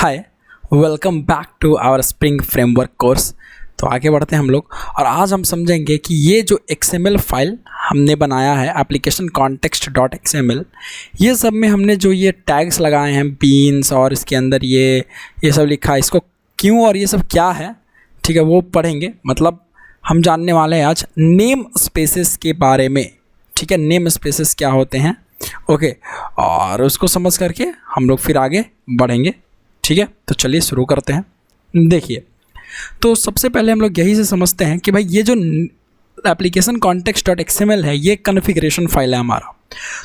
Hi, welcome back to our spring framework course. तो आगे बढ़ते हैं हम लोग और आज हम समझेंगे कि ये जो XML फाइल हमने बनाया है एप्लीकेशन कॉन्टेक्स्ट डॉट XML, ये सब में हमने जो ये टैग्स लगाए हैं बीन्स और इसके अंदर ये सब लिखा है, इसको क्यों और ये सब क्या है, ठीक है, वो पढ़ेंगे। मतलब हम जानने वाले हैं आज नेम स्पेसेस के बारे में, ठीक है, नेम स्पेसेस क्या होते हैं, ओके, और उसको समझ करके हम लोग फिर आगे बढ़ेंगे, ठीक है। तो चलिए शुरू करते हैं। देखिए, तो सबसे पहले हम लोग यही से समझते हैं कि भाई ये जो एप्लीकेशन कॉन्टेक्स्ट डॉट XML है, ये कॉन्फ़िगरेशन फाइल है हमारा।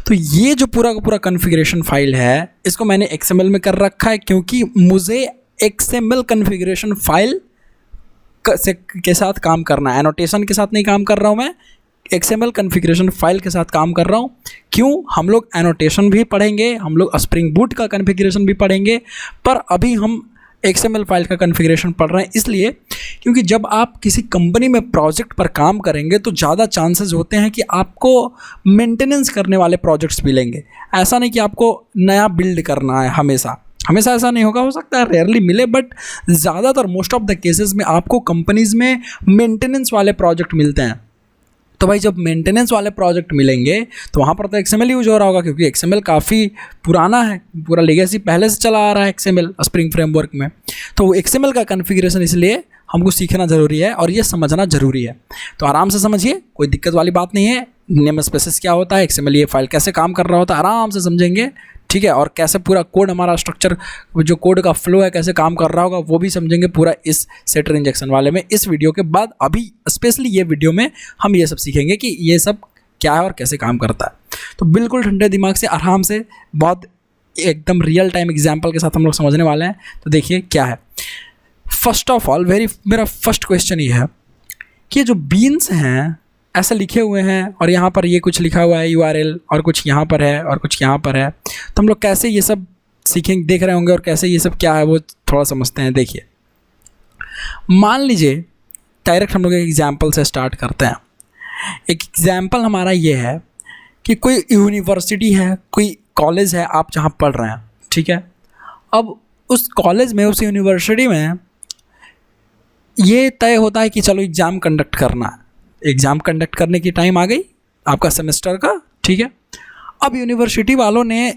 तो ये जो पूरा का पूरा कॉन्फ़िगरेशन फाइल है, इसको मैंने XML में कर रखा है क्योंकि मुझे XML कॉन्फ़िगरेशन फाइल के साथ काम करना है, एनोटेशन के साथ नहीं काम कर रहा हूँ मैं, XML कॉन्फ़िगरेशन फाइल के साथ काम कर रहा हूँ। क्यों? हम लोग एनोटेशन भी पढ़ेंगे, हम लोग स्प्रिंग बूट का कॉन्फ़िगरेशन भी पढ़ेंगे, पर अभी हम XML फाइल का कॉन्फ़िगरेशन पढ़ रहे हैं इसलिए क्योंकि जब आप किसी कंपनी में प्रोजेक्ट पर काम करेंगे तो ज़्यादा चांसेस होते हैं कि आपको मेंटेनेंस करने वाले प्रोजेक्ट्स मिलेंगे। ऐसा नहीं कि आपको नया बिल्ड करना है, हमेशा ऐसा नहीं होगा, हो सकता है रेयरली मिले, बट ज़्यादातर मोस्ट ऑफ द केसेस में आपको कंपनीज़ में मेंटेनेंस वाले प्रोजेक्ट मिलते हैं। तो भाई जब मेंटेनेंस वाले प्रोजेक्ट मिलेंगे तो वहाँ पर तो XML यूज हो रहा होगा क्योंकि XML काफ़ी पुराना है, पूरा लेगेसी पहले से चला आ रहा है XML स्प्रिंग फ्रेमवर्क में। तो XML का कॉन्फ़िगरेशन इसलिए हमको सीखना ज़रूरी है और ये समझना ज़रूरी है। तो आराम से समझिए, कोई दिक्कत वाली बात नहीं है। नेम स्पेसेस क्या होता है, XML ये फाइल कैसे काम कर रहा होता है, आराम से समझेंगे, ठीक है, और कैसे पूरा कोड हमारा स्ट्रक्चर, जो कोड का फ्लो है कैसे काम कर रहा होगा वो भी समझेंगे पूरा इस सेटर इंजेक्शन वाले में। इस वीडियो के बाद अभी स्पेशली ये वीडियो में हम ये सब सीखेंगे कि ये सब क्या है और कैसे काम करता है। तो बिल्कुल ठंडे दिमाग से आराम से, बहुत एकदम रियल टाइम एग्जाम्पल के साथ हम लोग समझने वाले हैं। तो देखिए क्या है। फर्स्ट ऑफ ऑल मेरा फर्स्ट क्वेश्चन ये है कि जो बीन्स हैं ऐसे लिखे हुए हैं और यहाँ पर ये कुछ लिखा हुआ है URL और कुछ यहाँ पर है और कुछ यहाँ पर है, तो हम लोग कैसे ये सब सीखेंगे, देख रहे होंगे, और कैसे ये सब क्या है वो थोड़ा समझते हैं। देखिए, मान लीजिए डायरेक्ट हम लोग एक एग्जाम्पल से स्टार्ट करते हैं। एक एग्जाम्पल हमारा ये है कि कोई यूनिवर्सिटी है, कोई कॉलेज है, आप जहाँ पढ़ रहे हैं, ठीक है। अब उस कॉलेज में, उस यूनिवर्सिटी में ये तय होता है कि चलो एग्ज़ाम कंडक्ट करना है। एग्ज़ाम कंडक्ट करने की टाइम आ गई आपका सेमेस्टर का, ठीक है। अब यूनिवर्सिटी वालों ने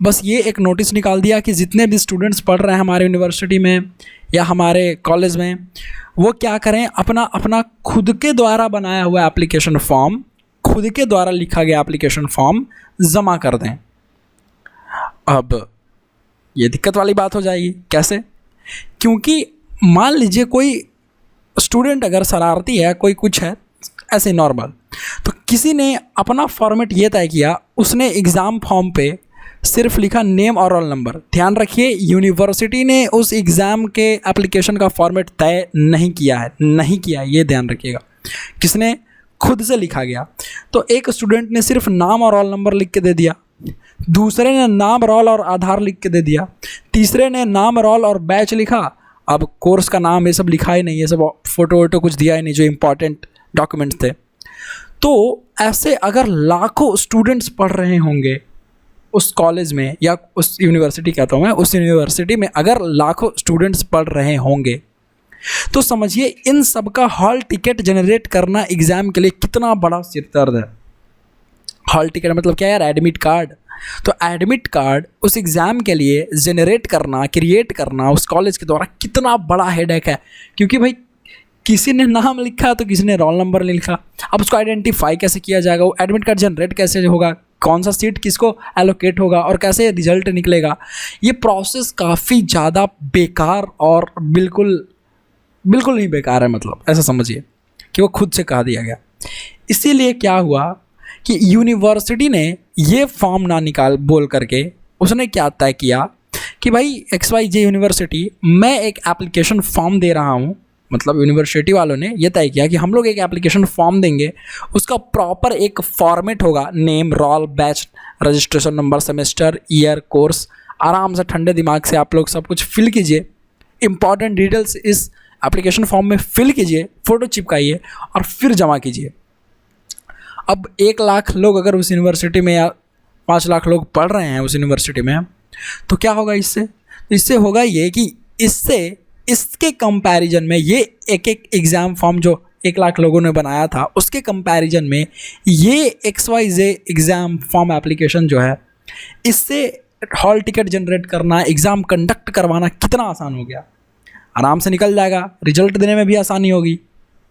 बस ये एक नोटिस निकाल दिया कि जितने भी स्टूडेंट्स पढ़ रहे हैं हमारे यूनिवर्सिटी में या हमारे कॉलेज में, वो क्या करें, अपना खुद के द्वारा बनाया हुआ एप्लीकेशन फॉर्म, खुद के द्वारा लिखा गया एप्लीकेशन फॉर्म जमा कर दें। अब ये दिक्कत वाली बात हो जाएगी। कैसे? क्योंकि मान लीजिए कोई स्टूडेंट अगर शरारती है, कोई कुछ है ऐसे नॉर्मल, तो किसी ने अपना फॉर्मेट ये तय किया, उसने एग्ज़ाम फॉर्म पे सिर्फ लिखा नेम और रोल नंबर। ध्यान रखिए, यूनिवर्सिटी ने उस एग्ज़ाम के एप्लीकेशन का फॉर्मेट तय नहीं किया है, ये ध्यान रखिएगा। किसने? खुद से लिखा गया। तो एक स्टूडेंट ने सिर्फ नाम और रोल नंबर लिख के दे दिया, दूसरे ने नाम, रोल और आधार लिख के दे दिया, तीसरे ने नाम, रोल और बैच लिखा। अब कोर्स का नाम ये सब लिखा ही नहीं, ये सब फ़ोटो वोटो कुछ दिया ही नहीं जो इम्पॉर्टेंट डॉक्यूमेंट्स थे। तो ऐसे अगर लाखों स्टूडेंट्स पढ़ रहे होंगे उस कॉलेज में, या उस यूनिवर्सिटी कहता हूँ मैं, उस यूनिवर्सिटी में अगर लाखों स्टूडेंट्स पढ़ रहे होंगे, तो समझिए इन सब का हॉल टिकट जनरेट करना एग्ज़ाम के लिए कितना बड़ा सिरदर्द है। हॉल टिकट मतलब क्या यार? Admit card. तो एडमिट कार्ड उस एग्ज़ाम के लिए जनरेट करना, क्रिएट करना उस कॉलेज के द्वारा कितना बड़ा हेडेक है। क्योंकि भाई किसी ने नाम लिखा तो किसी ने रोल नंबर नहीं लिखा। अब उसको आइडेंटिफाई कैसे किया जाएगा, वो एडमिट कार्ड जनरेट कैसे होगा, कौन सा सीट किसको एलोकेट होगा और कैसे रिजल्ट निकलेगा, ये प्रोसेस काफ़ी ज़्यादा बेकार और बिल्कुल ही बेकार है। मतलब ऐसा समझिए कि वो खुद से कहा दिया गया। इसीलिए क्या हुआ कि यूनिवर्सिटी ने ये फॉर्म ना निकाल बोल करके उसने क्या तय किया कि भाई XYZ यूनिवर्सिटी, मैं एक एप्लीकेशन फॉर्म दे रहा हूँ। मतलब यूनिवर्सिटी वालों ने ये तय किया कि हम लोग एक एप्लीकेशन फॉर्म देंगे, उसका प्रॉपर एक फॉर्मेट होगा, name, role, batch, registration number, semester, year, course. आराम से ठंडे दिमाग से आप लोग सब कुछ फिल कीजिए, इंपॉर्टेंट डिटेल्स इस एप्लीकेशन फॉर्म में फिल कीजिए, फ़ोटो चिपकाइए और फिर जमा कीजिए। अब 1 लाख लोग अगर उस यूनिवर्सिटी में, या 5 लाख लोग पढ़ रहे हैं उस यूनिवर्सिटी में, तो क्या होगा इससे? इससे होगा ये कि इसके कंपैरिजन में ये एक एग्ज़ाम फॉर्म जो 1 लाख लोगों ने बनाया था उसके कंपैरिजन में ये XYZ एग्ज़ाम फॉर्म एप्लीकेशन जो है, इससे हॉल टिकट जनरेट करना, एग्ज़ाम कंडक्ट करवाना कितना आसान हो गया। आराम से निकल जाएगा, रिजल्ट देने में भी आसानी होगी।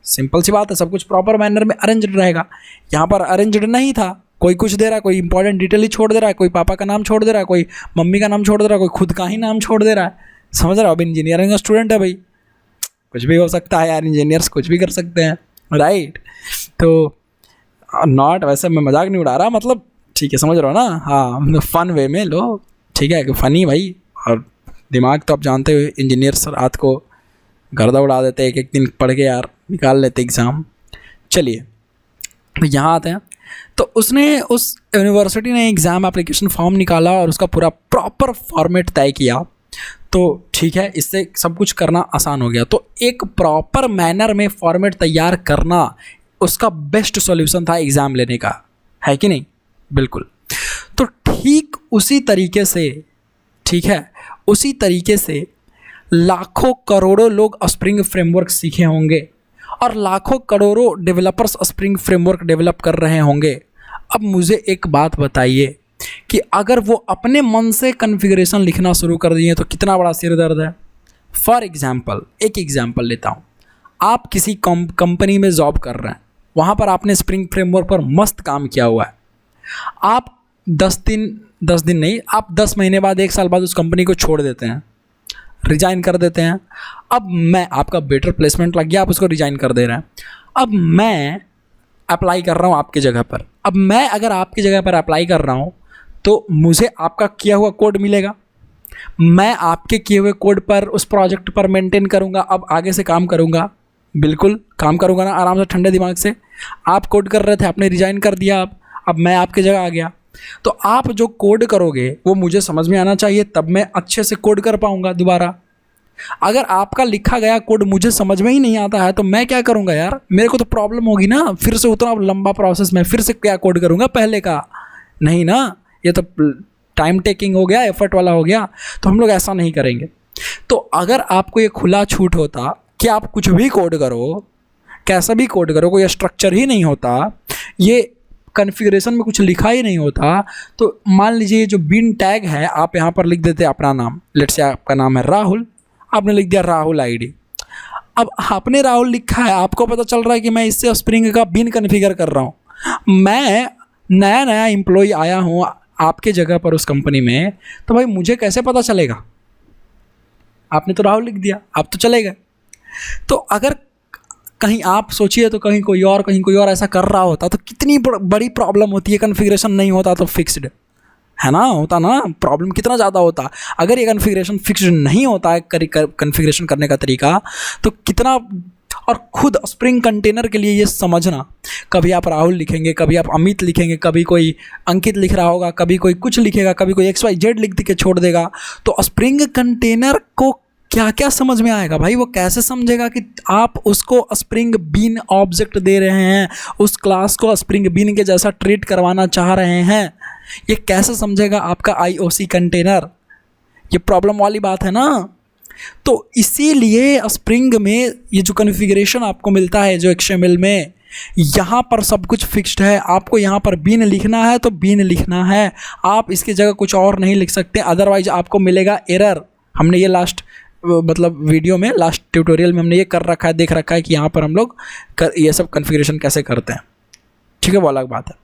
सिंपल सी बात है, सब कुछ प्रॉपर मैनर में अरेंज्ड रहेगा। यहाँ पर अरेंज्ड नहीं था, कोई कुछ दे रहा है, कोई इंपॉर्टेंट डिटेल ही छोड़ दे रहा है, कोई पापा का नाम छोड़ दे रहा है, कोई मम्मी का नाम छोड़ दे रहा है, कोई खुद का ही नाम छोड़ दे रहा है। समझ रहा हो? अब इंजीनियरिंग का स्टूडेंट है भाई, कुछ भी हो सकता है यार, इंजीनियर्स कुछ भी कर सकते हैं, राइट। तो नॉट, वैसे मैं मजाक नहीं उड़ा रहा, मतलब ठीक है, समझ रहे हो ना? हाँ, फन वे में लो, ठीक है, फ़नी भाई। और दिमाग तो आप जानते हो, इंजीनियर्स रात को गर्दा उड़ा देते, एक दिन पढ़ के यार निकाल लेते एग्ज़ाम। चलिए तो यहाँ आते हैं। तो उसने, उस यूनिवर्सिटी ने एग्ज़ाम एप्लीकेशन फॉर्म निकाला और उसका पूरा प्रॉपर फॉर्मेट तय किया। तो ठीक है, इससे सब कुछ करना आसान हो गया। तो एक प्रॉपर मैनर में फॉर्मेट तैयार करना उसका बेस्ट सॉल्यूशन था एग्ज़ाम लेने का, है कि नहीं? बिल्कुल। तो ठीक उसी तरीके से, ठीक है, उसी तरीके से लाखों करोड़ों लोग स्प्रिंग फ्रेमवर्क सीखे होंगे और लाखों करोड़ों डेवलपर्स स्प्रिंग फ्रेमवर्क डेवलप कर रहे होंगे। अब मुझे एक बात बताइए कि अगर वो अपने मन से कॉन्फ़िगरेशन लिखना शुरू कर दिए तो कितना बड़ा सिर दर्द है। फॉर एग्जांपल, एक एग्जांपल लेता हूँ। आप किसी कंपनी में जॉब कर रहे हैं, वहाँ पर आपने स्प्रिंग फ्रेमवर्क पर मस्त काम किया हुआ है। आप 10 दिन नहीं, आप 10 महीने बाद, 1 साल बाद उस कंपनी को छोड़ देते हैं, रिजाइन कर देते हैं। अब मैं, आपका बेटर प्लेसमेंट लग गया, आप उसको रिजाइन कर दे रहे हैं। अब मैं अप्लाई कर रहा हूँ आपकी जगह पर। अब मैं अगर आपकी जगह पर अप्लाई कर रहा हूँ तो मुझे आपका किया हुआ कोड मिलेगा। मैं आपके किए हुए कोड पर, उस प्रोजेक्ट पर मेंटेन करूँगा, अब आगे से काम करूँगा। बिल्कुल काम करूँगा ना, आराम से ठंडे दिमाग से। आप कोड कर रहे थे, आपने रिजाइन कर दिया, अब मैं आपकी जगह आ गया, तो आप जो कोड करोगे वो मुझे समझ में आना चाहिए, तब मैं अच्छे से कोड कर पाऊँगा दोबारा। अगर आपका लिखा गया कोड मुझे समझ में ही नहीं आता है तो मैं क्या करूँगा यार? मेरे को तो प्रॉब्लम होगी ना, फिर से उतना लंबा प्रोसेस में फिर से क्या कोड करूँगा पहले का? नहीं ना, ये तो टाइम टेकिंग हो गया, एफर्ट वाला हो गया। तो हम लोग ऐसा नहीं करेंगे। तो अगर आपको ये खुला छूट होता कि आप कुछ भी कोड करो, कैसा भी कोड करो, कोई स्ट्रक्चर ही नहीं होता, ये कॉन्फ़िगरेशन में कुछ लिखा ही नहीं होता, तो मान लीजिए जो बिन टैग है, आप यहाँ पर लिख देते अपना नाम। लेट्स से आपका नाम है राहुल, आपने लिख दिया राहुल आईडी। अब आपने राहुल लिखा है, आपको पता चल रहा है कि मैं इससे स्प्रिंग का बिन कॉन्फ़िगर कर रहा हूँ। मैं नया एम्प्लॉय आया हूँ आपके जगह पर उस कंपनी में, तो भाई मुझे कैसे पता चलेगा? आपने तो राहुल लिख दिया, आप तो चले गए। तो अगर कहीं आप सोचिए तो कहीं कोई और ऐसा कर रहा होता तो कितनी बड़ी प्रॉब्लम होती है। कॉन्फ़िगरेशन नहीं होता तो फिक्स्ड है ना, होता ना, प्रॉब्लम कितना ज़्यादा होता। अगर ये कॉन्फ़िगरेशन फिक्स्ड नहीं होता है, कॉन्फ़िगरेशन करने का तरीका, तो कितना। और खुद स्प्रिंग कंटेनर के लिए ये समझना, कभी आप राहुल लिखेंगे, कभी आप अमित लिखेंगे, कभी कोई अंकित लिख रहा होगा, कभी कोई कुछ लिखेगा, कभी कोई XYZ लिख के छोड़ देगा, तो स्प्रिंग कंटेनर को क्या क्या समझ में आएगा भाई? वो कैसे समझेगा कि आप उसको स्प्रिंग बीन ऑब्जेक्ट दे रहे हैं, उस क्लास को स्प्रिंग बीन के जैसा ट्रीट करवाना चाह रहे हैं? ये कैसे समझेगा आपका IOC कंटेनर? ये प्रॉब्लम वाली बात है ना। तो इसीलिए स्प्रिंग में ये जो कॉन्फ़िगरेशन आपको मिलता है, जो XML में, यहाँ पर सब कुछ फिक्स्ड है। आपको यहाँ पर बीन लिखना है तो बीन लिखना है, आप इसकी जगह कुछ और नहीं लिख सकते, अदरवाइज आपको मिलेगा एरर। हमने ये लास्ट वीडियो में, लास्ट ट्यूटोरियल में हमने ये कर रखा है, देख रखा है कि यहाँ पर हम लोग ये सब कॉन्फ़िगरेशन कैसे करते हैं, ठीक है, वो अलग बात है।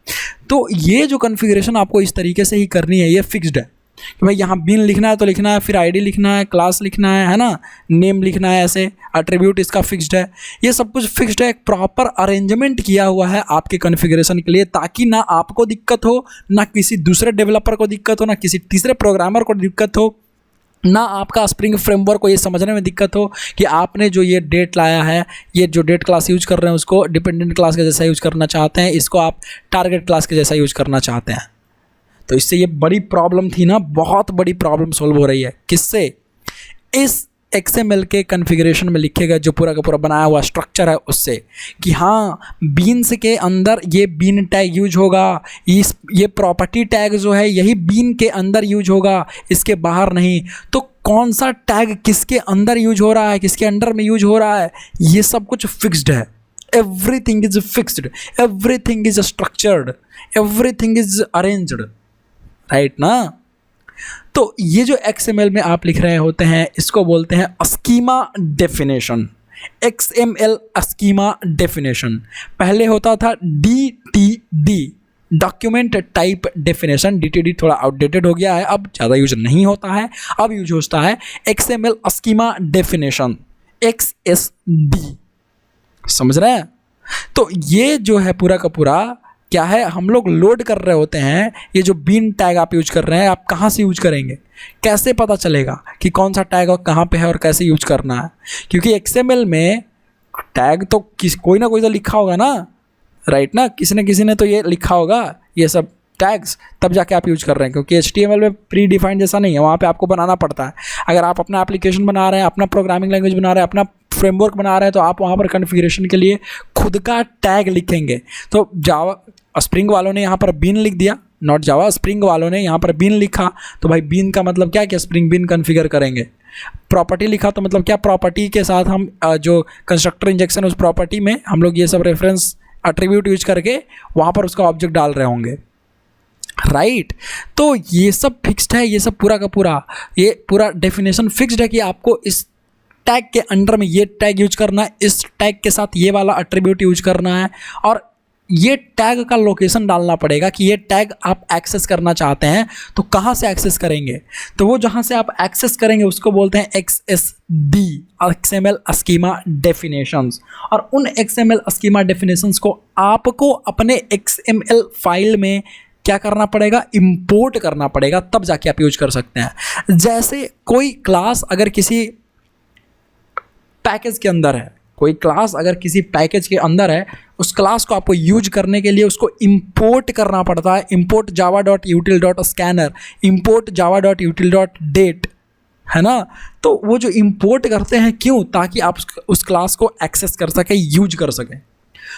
तो ये जो कॉन्फ़िगरेशन आपको इस तरीके से ही करनी है, ये फिक्स्ड है कि भाई यहाँ बिन लिखना है तो लिखना है, फिर आईडी लिखना है, क्लास लिखना है ना, नेम लिखना है, ऐसे एट्रीब्यूट इसका फिक्स्ड है। ये सब कुछ फिक्स्ड है, एक प्रॉपर अरेंजमेंट किया हुआ है आपके कॉन्फ़िगरेशन के लिए, ताकि ना आपको दिक्कत हो, ना किसी दूसरे डेवलपर को दिक्कत हो, ना किसी तीसरे प्रोग्रामर को दिक्कत हो, ना आपका स्प्रिंग फ्रेमवर्क को ये समझने में दिक्कत हो कि आपने जो ये डेट लाया है, ये जो डेट क्लास यूज कर रहे हैं उसको डिपेंडेंट क्लास के जैसा यूज करना चाहते हैं, इसको आप टारगेट क्लास के जैसा यूज करना चाहते हैं। तो इससे ये बड़ी प्रॉब्लम थी ना, बहुत बड़ी प्रॉब्लम सॉल्व हो रही है। किससे? इस XML के कॉन्फ़िगरेशन में लिखेगा जो पूरा का पूरा बनाया हुआ स्ट्रक्चर है उससे, कि हाँ बीन्स के अंदर ये बीन टैग यूज होगा, ये प्रॉपर्टी टैग जो है यही बीन के अंदर यूज होगा, इसके बाहर नहीं। तो कौन सा टैग किसके अंदर यूज हो रहा है, किसके अंडर में यूज हो रहा है, ये सब कुछ फिक्स्ड है। Everything is fixed, everything is structured, everything is arranged, right ना। तो ये जो XML में आप लिख रहे होते हैं इसको बोलते हैं schema definition. XML schema definition. पहले होता था DTD, document type definition. DTD थोड़ा आउटडेटेड हो गया है, अब ज़्यादा यूज नहीं होता है, अब यूज होता है XML स्कीमा डेफिनेशन, XSD। समझ रहे हैं। तो ये जो है पूरा का पूरा क्या है, हम लोग लोड कर रहे होते हैं। ये जो बीन टैग आप यूज कर रहे हैं, आप कहाँ से यूज करेंगे, कैसे पता चलेगा कि कौन सा टैग और कहाँ पे है और कैसे यूज करना है। क्योंकि XML में टैग तो कोई ना कोई तो लिखा होगा ना, राइट ना, किसी ने तो ये लिखा होगा ये सब टैग्स, तब जाके आप यूज कर रहे हैं। क्योंकि HTML में प्री डिफाइंड जैसा नहीं है, वहाँ पे आपको बनाना पड़ता है। अगर आप अपना एप्लीकेशन बना रहे हैं, अपना प्रोग्रामिंग लैंग्वेज बना रहे हैं, अपना फ्रेमवर्क बना रहे हैं, तो आप वहाँ पर कॉन्फ़िगरेशन के लिए खुद का टैग लिखेंगे। तो जावा स्प्रिंग वालों ने यहाँ पर बीन लिख दिया, नॉट जावा, स्प्रिंग वालों ने यहाँ पर बीन लिखा, तो भाई बीन का मतलब क्या, स्प्रिंग बीन कॉन्फ़िगर करेंगे। प्रॉपर्टी लिखा तो मतलब क्या, प्रॉपर्टी के साथ हम जो कंस्ट्रक्टर इंजेक्शन उस प्रॉपर्टी में हम लोग ये सब रेफरेंस एट्रीब्यूट यूज करके वहाँ पर उसका ऑब्जेक्ट डाल रहे होंगे, राइट। तो ये सब फिक्स्ड है, ये सब पूरा का पूरा, ये पूरा डेफिनेशन फिक्स्ड है कि आपको इस टैग के अंडर में ये टैग यूज करना है, इस टैग के साथ ये वाला एट्रीब्यूट यूज करना है, और ये टैग का लोकेशन डालना पड़ेगा कि ये टैग आप एक्सेस करना चाहते हैं तो कहाँ से एक्सेस करेंगे। तो वो जहाँ से आप एक्सेस करेंगे उसको बोलते हैं XSD, XML स्कीमा डेफिनेशंस। और उन XML स्कीमा डेफिनेशंस को आपको अपने XML फाइल में क्या करना पड़ेगा, इंपोर्ट करना पड़ेगा, तब जाके आप यूज कर सकते हैं। जैसे कोई क्लास अगर किसी पैकेज के अंदर है, कोई क्लास अगर किसी पैकेज के अंदर है, उस क्लास को आपको यूज करने के लिए उसको इंपोर्ट करना पड़ता है। इंपोर्ट java.util.scanner, इंपोर्ट java.util.date, है ना। तो वो जो इंपोर्ट करते हैं क्यों, ताकि आप उस क्लास को एक्सेस कर सकें, यूज कर सकें।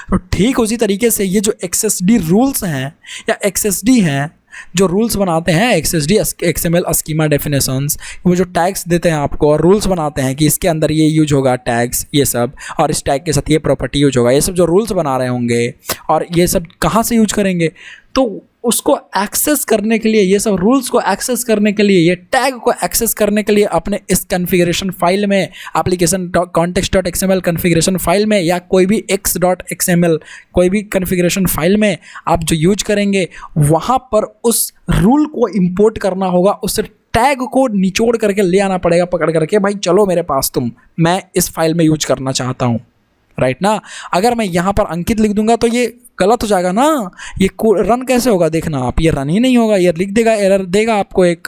तो ठीक उसी तरीके से ये जो XSD रूल्स हैं या XSD हैं, जो रूल्स बनाते हैं XSD XML स्कीमा डेफिनेशंस, वो जो टैग्स देते हैं आपको और रूल्स बनाते हैं कि इसके अंदर ये यूज होगा टैग्स, ये सब, और इस टैग के साथ ये प्रॉपर्टी यूज होगा, ये सब जो रूल्स बना रहे होंगे, और ये सब कहाँ से यूज करेंगे, तो उसको एक्सेस करने के लिए, ये सब रूल्स को एक्सेस करने के लिए, ये टैग को एक्सेस करने के लिए अपने इस कॉन्फ़िगरेशन फाइल में, एप्लीकेशन context.xml कॉन्फ़िगरेशन फाइल में, या कोई भी x.xml कोई भी कॉन्फ़िगरेशन फाइल में आप जो यूज करेंगे, वहाँ पर उस रूल को इंपोर्ट करना होगा, उस टैग को निचोड़ करके ले आना पड़ेगा पकड़ करके, भाई चलो मेरे पास तुम, मैं इस फाइल में यूज करना चाहता हूँ, राइट ना। अगर मैं यहाँ पर अंकित लिख दूंगा तो ये गलत हो जाएगा ना, ये रन कैसे होगा, देखना आप, ये रन ही नहीं होगा, ये लिख देगा, एरर देगा आपको एक,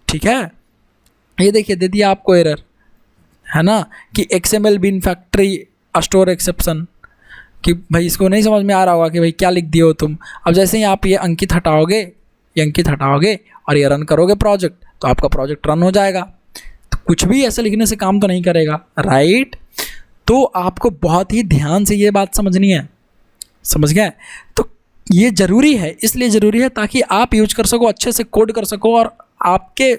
ठीक है। ये देखिए दे दिया आपको एरर, है ना, कि XML बिन फैक्ट्री स्टोर एक्सेप्शन, कि भाई इसको नहीं समझ में आ रहा होगा कि भाई क्या लिख दिए हो तुम। अब जैसे ही आप ये अंकित हटाओगे और ये रन करोगे प्रोजेक्ट, तो आपका प्रोजेक्ट रन हो जाएगा। तो कुछ भी ऐसे लिखने से काम तो नहीं करेगा, राइट। तो आपको बहुत ही ध्यान से ये बात समझनी है, समझ गए। तो ये ज़रूरी है, इसलिए ज़रूरी है ताकि आप यूज कर सको, अच्छे से कोड कर सको, और आपके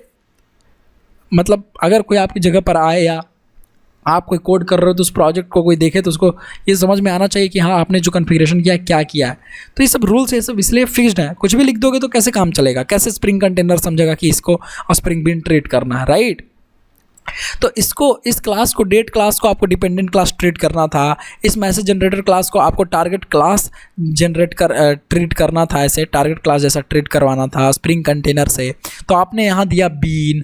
मतलब अगर कोई आपकी जगह पर आए या आप कोई कोड कर रहे हो तो उस प्रोजेक्ट को कोई देखे तो उसको ये समझ में आना चाहिए कि हाँ आपने जो कॉन्फ़िगरेशन किया है क्या किया है। तो ये सब रूल्स ये सब इसलिए फिक्स्ड है, कुछ भी लिख दोगे तो कैसे काम चलेगा, कैसे स्प्रिंग कंटेनर समझेगा कि इसको स्प्रिंग बीन ट्रीट करना है, राइट। तो इसको, इस क्लास को, डेट क्लास को आपको डिपेंडेंट क्लास ट्रीट करना था, इस मैसेज जनरेटर क्लास को आपको टारगेट क्लास ट्रीट करना था, ऐसे टारगेट क्लास जैसा ट्रीट करवाना था स्प्रिंग कंटेनर से। तो आपने यहाँ दिया बीन,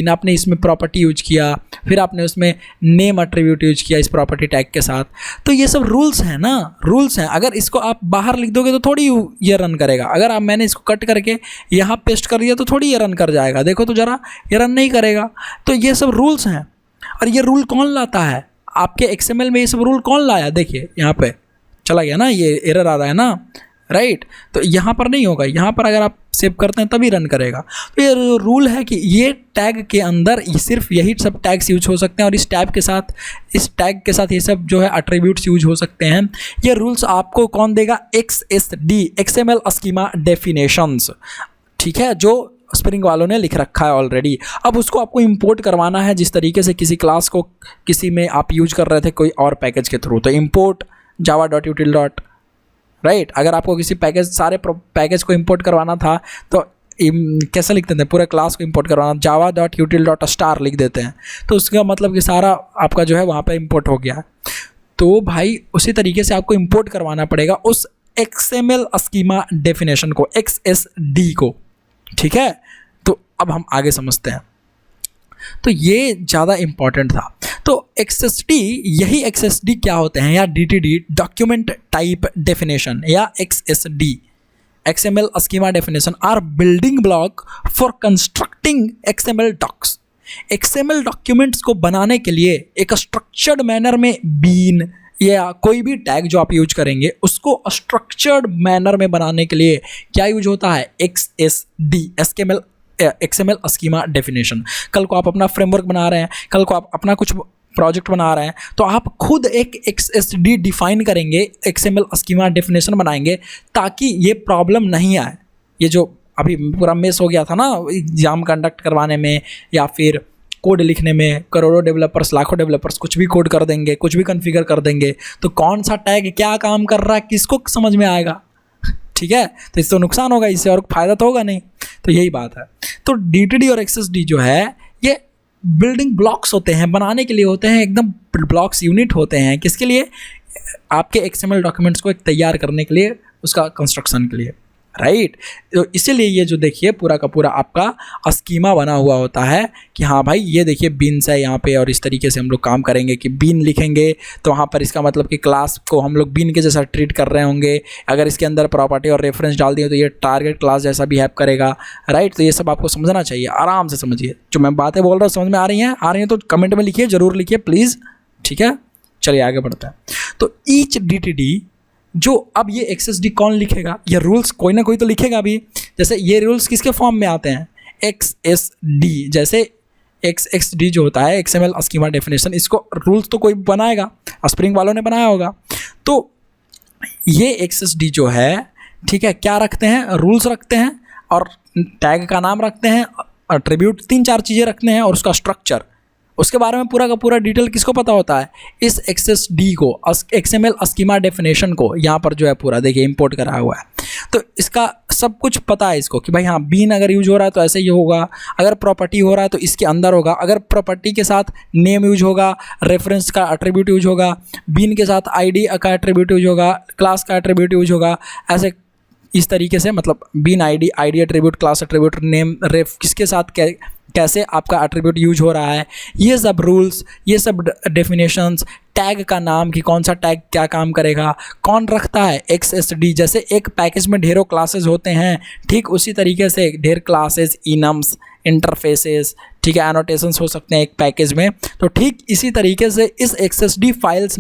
आपने इसमें प्रॉपर्टी यूज किया, फिर आपने उसमें नेम एट्रीब्यूट यूज किया इस प्रॉपर्टी टैग के साथ। तो ये सब रूल्स हैं ना, रूल्स हैं। अगर इसको आप बाहर लिख दोगे तो थोड़ी ये रन करेगा, अगर आप मैंने इसको कट करके यहाँ पेस्ट कर दिया तो थोड़ी ये रन कर जाएगा, देखो तो ज़रा, ये रन नहीं करेगा। तो ये सब रूल्स हैं, और ये रूल कौन लाता है आपके XML में, ये सब रूल कौन लाया, देखिए यहाँ पे चला गया ना, ये एरर आ रहा है ना, राइट। तो यहाँ पर नहीं होगा, यहाँ पर अगर आप सेव करते हैं तभी रन करेगा। तो ये रूल है कि ये टैग के अंदर सिर्फ यही सब टैग्स यूज हो सकते हैं और इस टैग के साथ ये सब जो है एट्रीब्यूट्स यूज हो सकते हैं। ये रूल्स आपको कौन देगा? XSD, XML स्कीमा डेफिनेशंस, ठीक है, जो स्प्रिंग वालों ने लिख रखा है ऑलरेडी। अब उसको आपको इंपोर्ट करवाना है जिस तरीके से किसी क्लास को किसी में आप यूज कर रहे थे कोई और पैकेज के थ्रू, तो इंपोर्ट java.util. राइट, अगर आपको किसी सारे पैकेज को इंपोर्ट करवाना था तो कैसे लिखते थे? पूरे क्लास को इंपोर्ट करवाना, java.util.star लिख देते हैं, तो उसका मतलब कि सारा आपका जो है वहाँ पे इंपोर्ट हो गया। तो भाई उसी तरीके से आपको इंपोर्ट करवाना पड़ेगा उस XML स्कीमा डेफिनेशन को, XSD को, ठीक है। तो अब हम आगे समझते हैं। तो ये ज़्यादा इम्पॉर्टेंट था। तो XSD, यही XSD क्या होते हैं, या DTD, डॉक्यूमेंट टाइप डेफिनेशन, या XSD, XML schema definition are building block for constructing XML docs. XML documents को बनाने के लिए एक स्ट्रक्चर्ड मैनर में बीन या कोई भी टैग जो आप यूज करेंगे उसको स्ट्रक्चर्ड मैनर में बनाने के लिए क्या यूज होता है? XSD, XML schema definition. कल को आप अपना फ्रेमवर्क बना रहे हैं, कल को आप अपना कुछ प्रोजेक्ट बना रहे हैं, तो आप खुद एक XSD डिफाइन करेंगे, XML स्कीमा डेफिनेशन बनाएंगे, ताकि ये प्रॉब्लम नहीं आए। ये जो अभी पूरा मिस हो गया था ना एग्जाम कंडक्ट करवाने में या फिर कोड लिखने में, करोड़ों डेवलपर्स, लाखों डेवलपर्स कुछ भी कोड कर देंगे, कुछ भी कॉन्फ़िगर कर देंगे, तो कौन सा टैग क्या काम कर रहा है किसको समझ में आएगा? ठीक है, तो इससे तो नुकसान होगा, इससे और फ़ायदा तो होगा नहीं। तो यही बात है। तो DTD और XSD जो है ये बिल्डिंग ब्लॉक्स होते हैं, बनाने के लिए होते हैं, एकदम ब्लॉक्स यूनिट होते हैं। किसके लिए? आपके XML डॉक्यूमेंट्स को एक तैयार करने के लिए, उसका कंस्ट्रक्शन के लिए, राइट। तो इसीलिए ये जो देखिए पूरा का पूरा आपका स्कीमा बना हुआ होता है कि हाँ भाई ये देखिए बीन्स है यहाँ पे, और इस तरीके से हम लोग काम करेंगे कि बीन लिखेंगे तो वहाँ पर इसका मतलब कि क्लास को हम लोग बीन के जैसा ट्रीट कर रहे होंगे। अगर इसके अंदर प्रॉपर्टी और रेफरेंस डाल दिए तो ये टारगेट क्लास जैसा बिहेव करेगा, राइट। तो ये सब आपको समझना चाहिए, आराम से समझिए। जो मैं बातें बोल रहा हूँ समझ में आ रही हैं तो कमेंट में लिखिए, ज़रूर लिखिए प्लीज़, ठीक है। चलिए आगे बढ़ते हैं। तो ईच DTD जो अब ये XSD कौन लिखेगा? ये रूल्स कोई ना कोई तो लिखेगा अभी। जैसे ये रूल्स किसके फॉर्म में आते हैं? XSD, जैसे XSD जो होता है XML स्कीमा डेफिनेशन, इसको रूल्स तो कोई बनाएगा, स्प्रिंग वालों ने बनाया होगा। तो ये XSD जो है, ठीक है, क्या रखते हैं? रूल्स रखते हैं और टैग का नाम रखते हैं, एट्रीब्यूट 3-4 चीज़ें रखते हैं और उसका स्ट्रक्चर, उसके बारे में पूरा का पूरा डिटेल किसको पता होता है? इस XSD को, XML स्कीमा डेफिनेशन को यहाँ पर जो है पूरा देखिए इंपोर्ट करा हुआ है। तो इसका सब कुछ पता है इसको कि भाई हाँ बीन अगर यूज हो रहा है तो ऐसे ही होगा, अगर प्रॉपर्टी हो रहा है तो इसके अंदर होगा, अगर प्रॉपर्टी के साथ नेम यूज होगा, रेफरेंस का एट्रीब्यूट यूज होगा, बीन के साथ ID का एट्रीब्यूट यूज होगा, क्लास का एट्रीब्यूट यूज होगा, ऐसे इस तरीके से, मतलब bean ID attribute, class attribute, name, ref, किसके साथ कैसे आपका एट्रीब्यूट यूज हो रहा है, ये सब रूल्स, ये सब डेफिनेशंस, टैग का नाम कि कौन सा टैग क्या काम करेगा, कौन रखता है? XSD। जैसे एक पैकेज में ढेरों क्लासेस होते हैं, ठीक उसी तरीके से ढेर क्लासेस, इनम्स, इंटरफेसेस, ठीक है, एनोटेशंस हो सकते हैं एक पैकेज में। तो ठीक इसी तरीके से इस XSD फाइल्स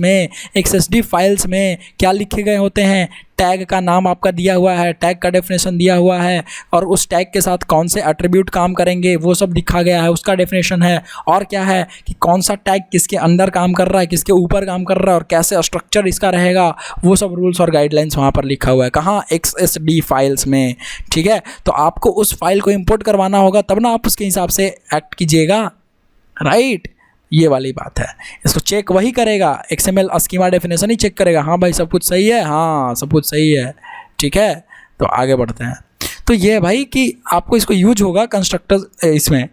में क्या लिखे गए होते हैं? टैग का नाम आपका दिया हुआ है, टैग का डेफिनेशन दिया हुआ है, और उस टैग के साथ कौन से एट्रीब्यूट काम करेंगे वो सब लिखा गया है, उसका डेफिनेशन है। और क्या है कि कौन सा टैग किसके अंदर काम कर रहा है, किसके ऊपर काम कर रहा है, और कैसे स्ट्रक्चर इसका रहेगा, वो सब रूल्स और गाइडलाइंस वहाँ पर लिखा हुआ है। कहाँ? XSD फाइल्स में, ठीक है। तो आपको उस फाइल को इंपोर्ट करवाना होगा, तब ना आप उसके हिसाब से एक्ट कीजिएगा, राइट। ये वाली बात है। इसको चेक वही करेगा, XML स्कीमा डेफिनेशन ही चेक करेगा, हाँ भाई सब कुछ सही है, हाँ सब कुछ सही है, ठीक है। तो आगे बढ़ते हैं। तो ये है भाई कि आपको इसको यूज होगा कंस्ट्रक्टर, इसमें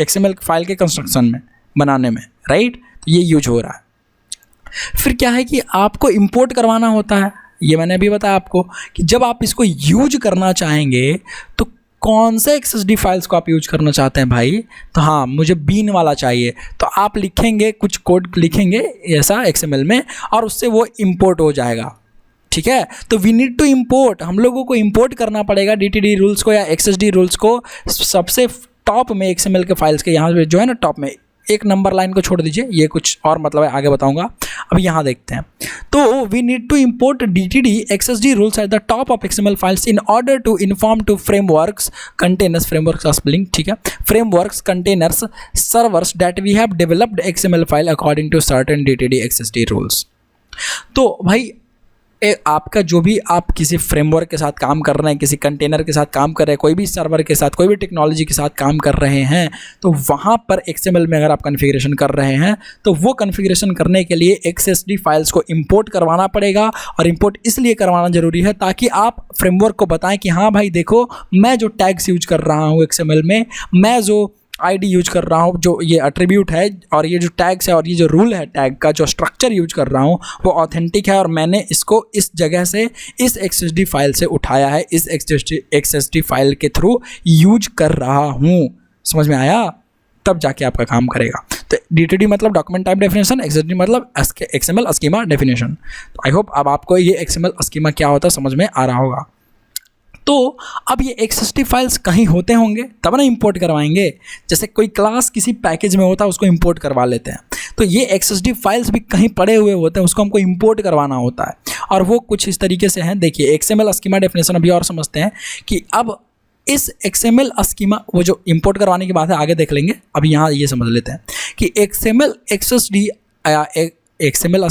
XML फाइल के कंस्ट्रक्शन में बनाने में, राइट। तो ये यूज हो रहा है। फिर क्या है कि आपको इंपोर्ट करवाना होता है। ये मैंने अभी बताया आपको कि जब आप इसको यूज करना चाहेंगे तो कौन से XSD फाइल्स को आप यूज करना चाहते हैं भाई? तो हाँ मुझे बीन वाला चाहिए, तो आप लिखेंगे, कुछ कोड लिखेंगे ऐसा XML में, और उससे वो इंपोर्ट हो जाएगा, ठीक है। तो वी नीड टू इंपोर्ट, हम लोगों को इंपोर्ट करना पड़ेगा DTD रूल्स को या XSD रूल्स को सबसे टॉप में XML के फाइल्स के यहाँ पे जो है ना टॉप में एक नंबर लाइन को छोड़ दीजिए, ये कुछ और मतलब है, आगे बताऊंगा। अब यहाँ देखते हैं, तो we need to import DTD XSD rules at the top of XML files in order to inform to frameworks containers, frameworks का स्पेलिंग ठीक है, frameworks containers servers that we have developed XML file according to certain DTD XSD rules. तो भाई आपका जो भी आप किसी फ्रेमवर्क के साथ काम कर रहे हैं, किसी कंटेनर के साथ काम कर रहे हैं, कोई भी सर्वर के साथ, कोई भी टेक्नोलॉजी के साथ काम कर रहे हैं, तो वहाँ पर XML में अगर आप कॉन्फ़िगरेशन कर रहे हैं तो वो कॉन्फ़िगरेशन करने के लिए XSD फाइल्स को इंपोर्ट करवाना पड़ेगा। और इंपोर्ट इसलिए करवाना ज़रूरी है ताकि आप फ्रेमवर्क को बताएं कि हाँ भाई देखो, मैं जो टैग्स यूज कर रहा हूँ XML में, मैं जो ID यूज कर रहा हूँ, जो ये एट्रीब्यूट है और ये जो टैग्स है और ये जो रूल है टैग का, जो स्ट्रक्चर यूज कर रहा हूँ वो ऑथेंटिक है और मैंने इसको इस जगह से, इस XSD फाइल से उठाया है, इस XSD फाइल के थ्रू यूज कर रहा हूँ। समझ में आया? तब जाके आपका काम करेगा। तो DTD मतलब डॉक्यूमेंट टाइप डेफिनेशन, XSD मतलब XML स्कीमा डेफिनेशन। तो आई होप अब आपको ये XML स्कीमा क्या होता है समझ में आ रहा होगा। तो अब ये XSD फाइल्स कहीं होते होंगे तब ना इंपोर्ट करवाएंगे। जैसे कोई क्लास किसी पैकेज में होता है उसको इंपोर्ट करवा लेते हैं, तो ये XSD फाइल्स भी कहीं पड़े हुए होते हैं, उसको हमको इंपोर्ट करवाना होता है। और वो कुछ इस तरीके से हैं, देखिए XML स्कीमा डेफिनेशन अभी और समझते हैं कि अब इस XML स्कीमा, वो जो इंपोर्ट करवाने की बात है आगे देख लेंगे, अभी यहाँ ये समझ लेते हैं कि XML XSD या XML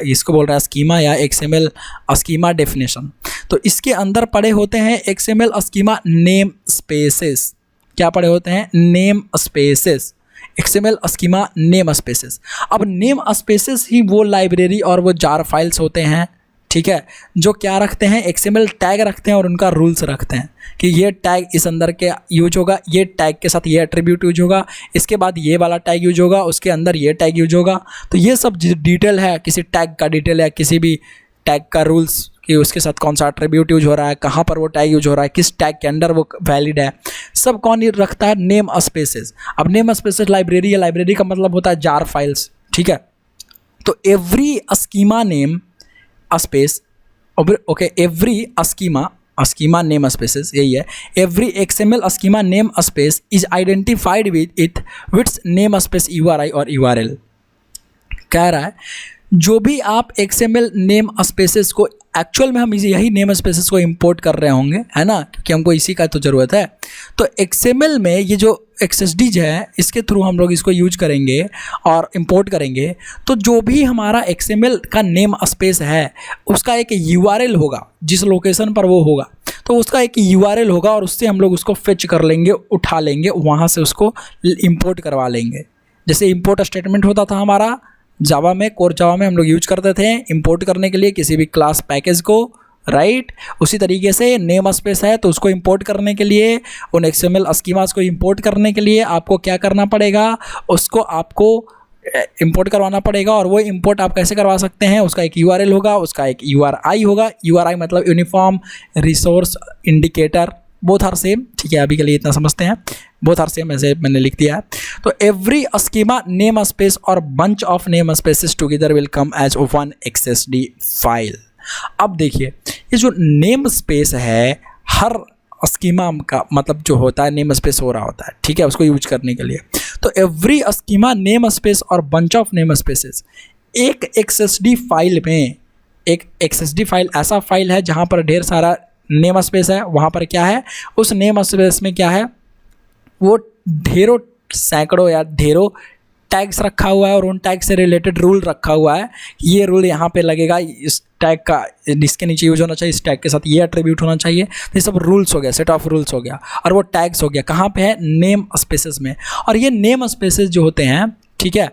इसको बोल रहा है स्कीमा या XML स्कीमा डेफिनेशन। तो इसके अंदर पड़े होते हैं XML स्कीमा नेम स्पेसेस। क्या पड़े होते हैं? Name spaces. XML schema name spaces. अब नेम स्पेसेस ही वो लाइब्रेरी और वो जार फाइल्स होते हैं, ठीक है, जो क्या रखते हैं? XML टैग रखते हैं और उनका रूल्स रखते हैं कि ये टैग इस अंदर के यूज होगा, ये टैग के साथ ये एट्रीब्यूट यूज होगा, इसके बाद ये वाला टैग यूज होगा, उसके अंदर ये टैग यूज होगा। तो ये सब डिटेल है, किसी टैग का डिटेल है, किसी भी टैग का रूल्स कि उसके साथ कौन सा एट्रीब्यूट यूज हो रहा है, कहाँ पर वो टैग यूज हो रहा है, किस टैग के अंडर वो वैलिड है, सब कौन रखता है? Name spaces. अब नेम स्पेसेस लाइब्रेरी है, लाइब्रेरी का मतलब होता है जार फाइल्स, ठीक है। तो every schema name space, okay, every schema name spaces यही है। Every XML schema name space is identified with its name space URI और URL। कह रहा है जो भी आप XML नेम स्पेसेस को, एक्चुअल में हम यही नेम स्पेसेस को इंपोर्ट कर रहे होंगे, है ना, क्योंकि हमको इसी का तो ज़रूरत है। तो XML में ये जो XSD है इसके थ्रू हम लोग इसको यूज करेंगे और इंपोर्ट करेंगे। तो जो भी हमारा XML का नेम स्पेस है उसका एक URL होगा, जिस लोकेशन पर वो होगा तो उसका एक URL होगा और उससे हम लोग उसको फेच कर लेंगे, उठा लेंगे, वहाँ से उसको इंपोर्ट करवा लेंगे। जैसे इंपोर्ट स्टेटमेंट होता था हमारा जावा में, कोर जावा में हम लोग यूज करते थे इंपोर्ट करने के लिए किसी भी क्लास पैकेज को, राइट। उसी तरीके से नेम स्पेस है तो उसको इंपोर्ट करने के लिए, उन XML स्कीमास को इंपोर्ट करने के लिए आपको क्या करना पड़ेगा? उसको आपको इंपोर्ट करवाना पड़ेगा। और वो इंपोर्ट आप कैसे करवा सकते हैं? उसका एक URL होगा, उसका एक URI होगा। URI मतलब uniform resource indicator, both are same, ठीक है, अभी के लिए इतना समझते हैं, बोथ आर सेम, ऐसे मैंने लिख दिया है। तो एवरी स्कीमा नेम स्पेस और bunch of name spaces together will come as one XSD file. अब देखिए ये जो नेम स्पेस है, हर स्कीमा का मतलब जो होता है नेम स्पेस हो रहा होता है, ठीक है, उसको यूज करने के लिए। तो एवरी स्कीमा नेम स्पेस और बंच ऑफ नेम स्पेसेस, एक XSD फाइल में, एक XSD फाइल ऐसा फाइल है जहाँ पर ढेर सारा नेम स्पेस है। वहाँ पर क्या है? उस नेम स्पेस में क्या है? वो ढेरों, सैकड़ों या ढेरों टैग्स रखा हुआ है और उन टैग से रिलेटेड रूल रखा हुआ है। ये रूल यहाँ पे लगेगा, इस टैग का इसके नीचे यूज होना चाहिए, इस टैग के साथ ये एट्रीब्यूट होना चाहिए। तो ये सब रूल्स हो गया, सेट ऑफ रूल्स हो गया, और वो टैग्स हो गया कहाँ पे है? नेम स्पेसेस में। और ये नेम स्पेसेस जो होते हैं, ठीक है,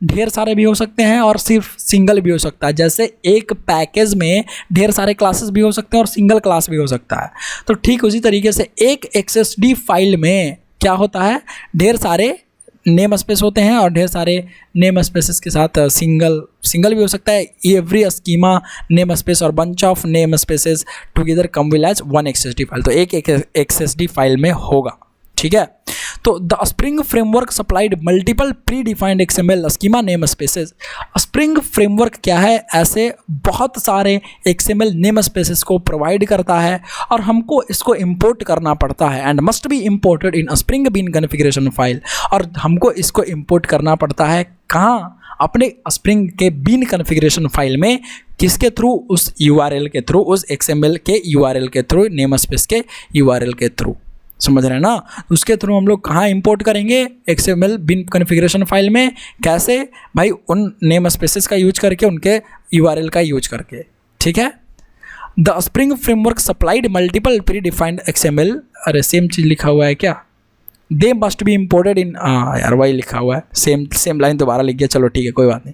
ढेर सारे भी हो सकते हैं और सिर्फ सिंगल भी हो सकता है। जैसे एक पैकेज में ढेर सारे क्लासेस भी हो सकते हैं और सिंगल क्लास भी हो सकता है। तो ठीक उसी तरीके से एक XSD फाइल में क्या होता है? ढेर सारे नेम स्पेस होते हैं और ढेर सारे नेम स्पेसेस के साथ सिंगल भी हो सकता है। एवरी स्कीमा नेम स्पेस और bunch of name spaces together come will as one XSD file. तो एक XSD फाइल में होगा, ठीक है। तो the Spring framework supplied multiple predefined XML schema name spaces. Spring framework क्या है, ऐसे बहुत सारे XML नेम स्पेसेस को प्रोवाइड करता है और हमको इसको इंपोर्ट करना पड़ता है and must be imported in Spring bean configuration file. और हमको इसको इंपोर्ट करना पड़ता है कहाँ, अपने स्प्रिंग के बीन कॉन्फ़िगरेशन फाइल में। किसके थ्रू, उस URL के थ्रू, उस XML के URL के थ्रू, नेम स्पेस के URL के थ्रू। समझ रहे हैं ना, उसके थ्रू हम लोग कहाँ इंपोर्ट करेंगे, XML बिन कॉन्फ़िगरेशन फाइल में। कैसे भाई, उन नेम स्पेसेस का यूज करके, उनके URL का यूज करके। ठीक है। The Spring framework supplied multiple predefined XML, अरे सेम चीज़ लिखा हुआ है क्या, दे मस्ट बी इम्पोर्टेड इन, यार वही लिखा हुआ है, सेम लाइन दोबारा लिख गया, चलो ठीक है कोई बात नहीं,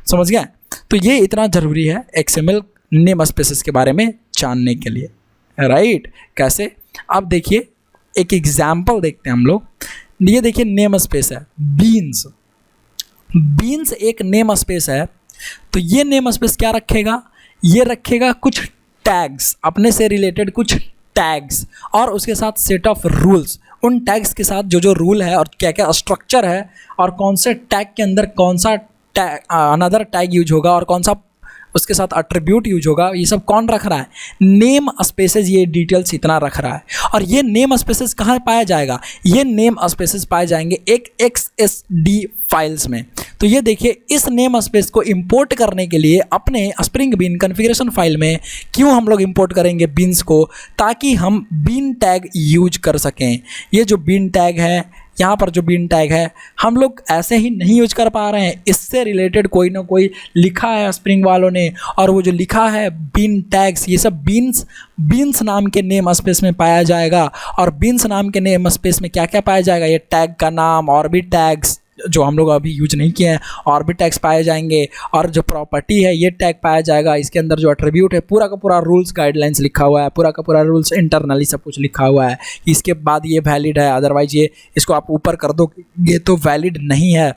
समझ गए। तो ये इतना ज़रूरी है XML नेम स्पेसेस के बारे में जानने के लिए, राइट। कैसे, अब देखिए एक एग्जाम्पल देखते हैं हम लोग। ये देखिए नेम स्पेस है बीन्स। बीन्स एक नेम स्पेस है, तो ये नेम स्पेस क्या रखेगा, ये रखेगा कुछ टैग्स, अपने से रिलेटेड कुछ टैग्स और उसके साथ सेट ऑफ रूल्स। उन टैग्स के साथ जो जो रूल है और क्या क्या स्ट्रक्चर है और कौन से टैग के अंदर कौन सा टैग, अनदर टैग यूज होगा और कौन सा उसके साथ अट्रीब्यूट यूज होगा, ये सब कौन रख रहा है, नेम स्पेसेस। ये डिटेल्स इतना रख रहा है। और ये नेम स्पेसेस कहाँ पाया जाएगा, ये नेम स्पेसेस पाए जाएंगे एक XSD फाइल्स में। तो ये देखिए, इस नेम स्पेस को इंपोर्ट करने के लिए अपने स्प्रिंग बीन कॉन्फ़िगरेशन फाइल में क्यों हम लोग इंपोर्ट करेंगे बीन्स को, ताकि हम बीन टैग यूज कर सकें। ये जो बीन टैग है, यहाँ पर जो बीन टैग है, हम लोग ऐसे ही नहीं यूज कर पा रहे हैं, इससे रिलेटेड कोई ना कोई लिखा है स्प्रिंग वालों ने। और वो जो लिखा है बीन टैग्स, ये सब बीन्स नाम के नेम स्पेस में पाया जाएगा। और बीन्स नाम के नेम स्पेस में क्या क्या पाया जाएगा, ये टैग का नाम और भी टैग्स जो हम लोग अभी यूज नहीं किए हैं, और भी टैग्स पाए जाएंगे। और जो प्रॉपर्टी है ये टैग पाया जाएगा। इसके अंदर जो एट्रीब्यूट है, पूरा का पूरा रूल्स गाइडलाइंस लिखा हुआ है, पूरा का पूरा रूल्स इंटरनली सब कुछ लिखा हुआ है। इसके बाद ये वैलिड है, अदरवाइज ये इसको आप ऊपर कर दो, ये तो वैलिड नहीं है।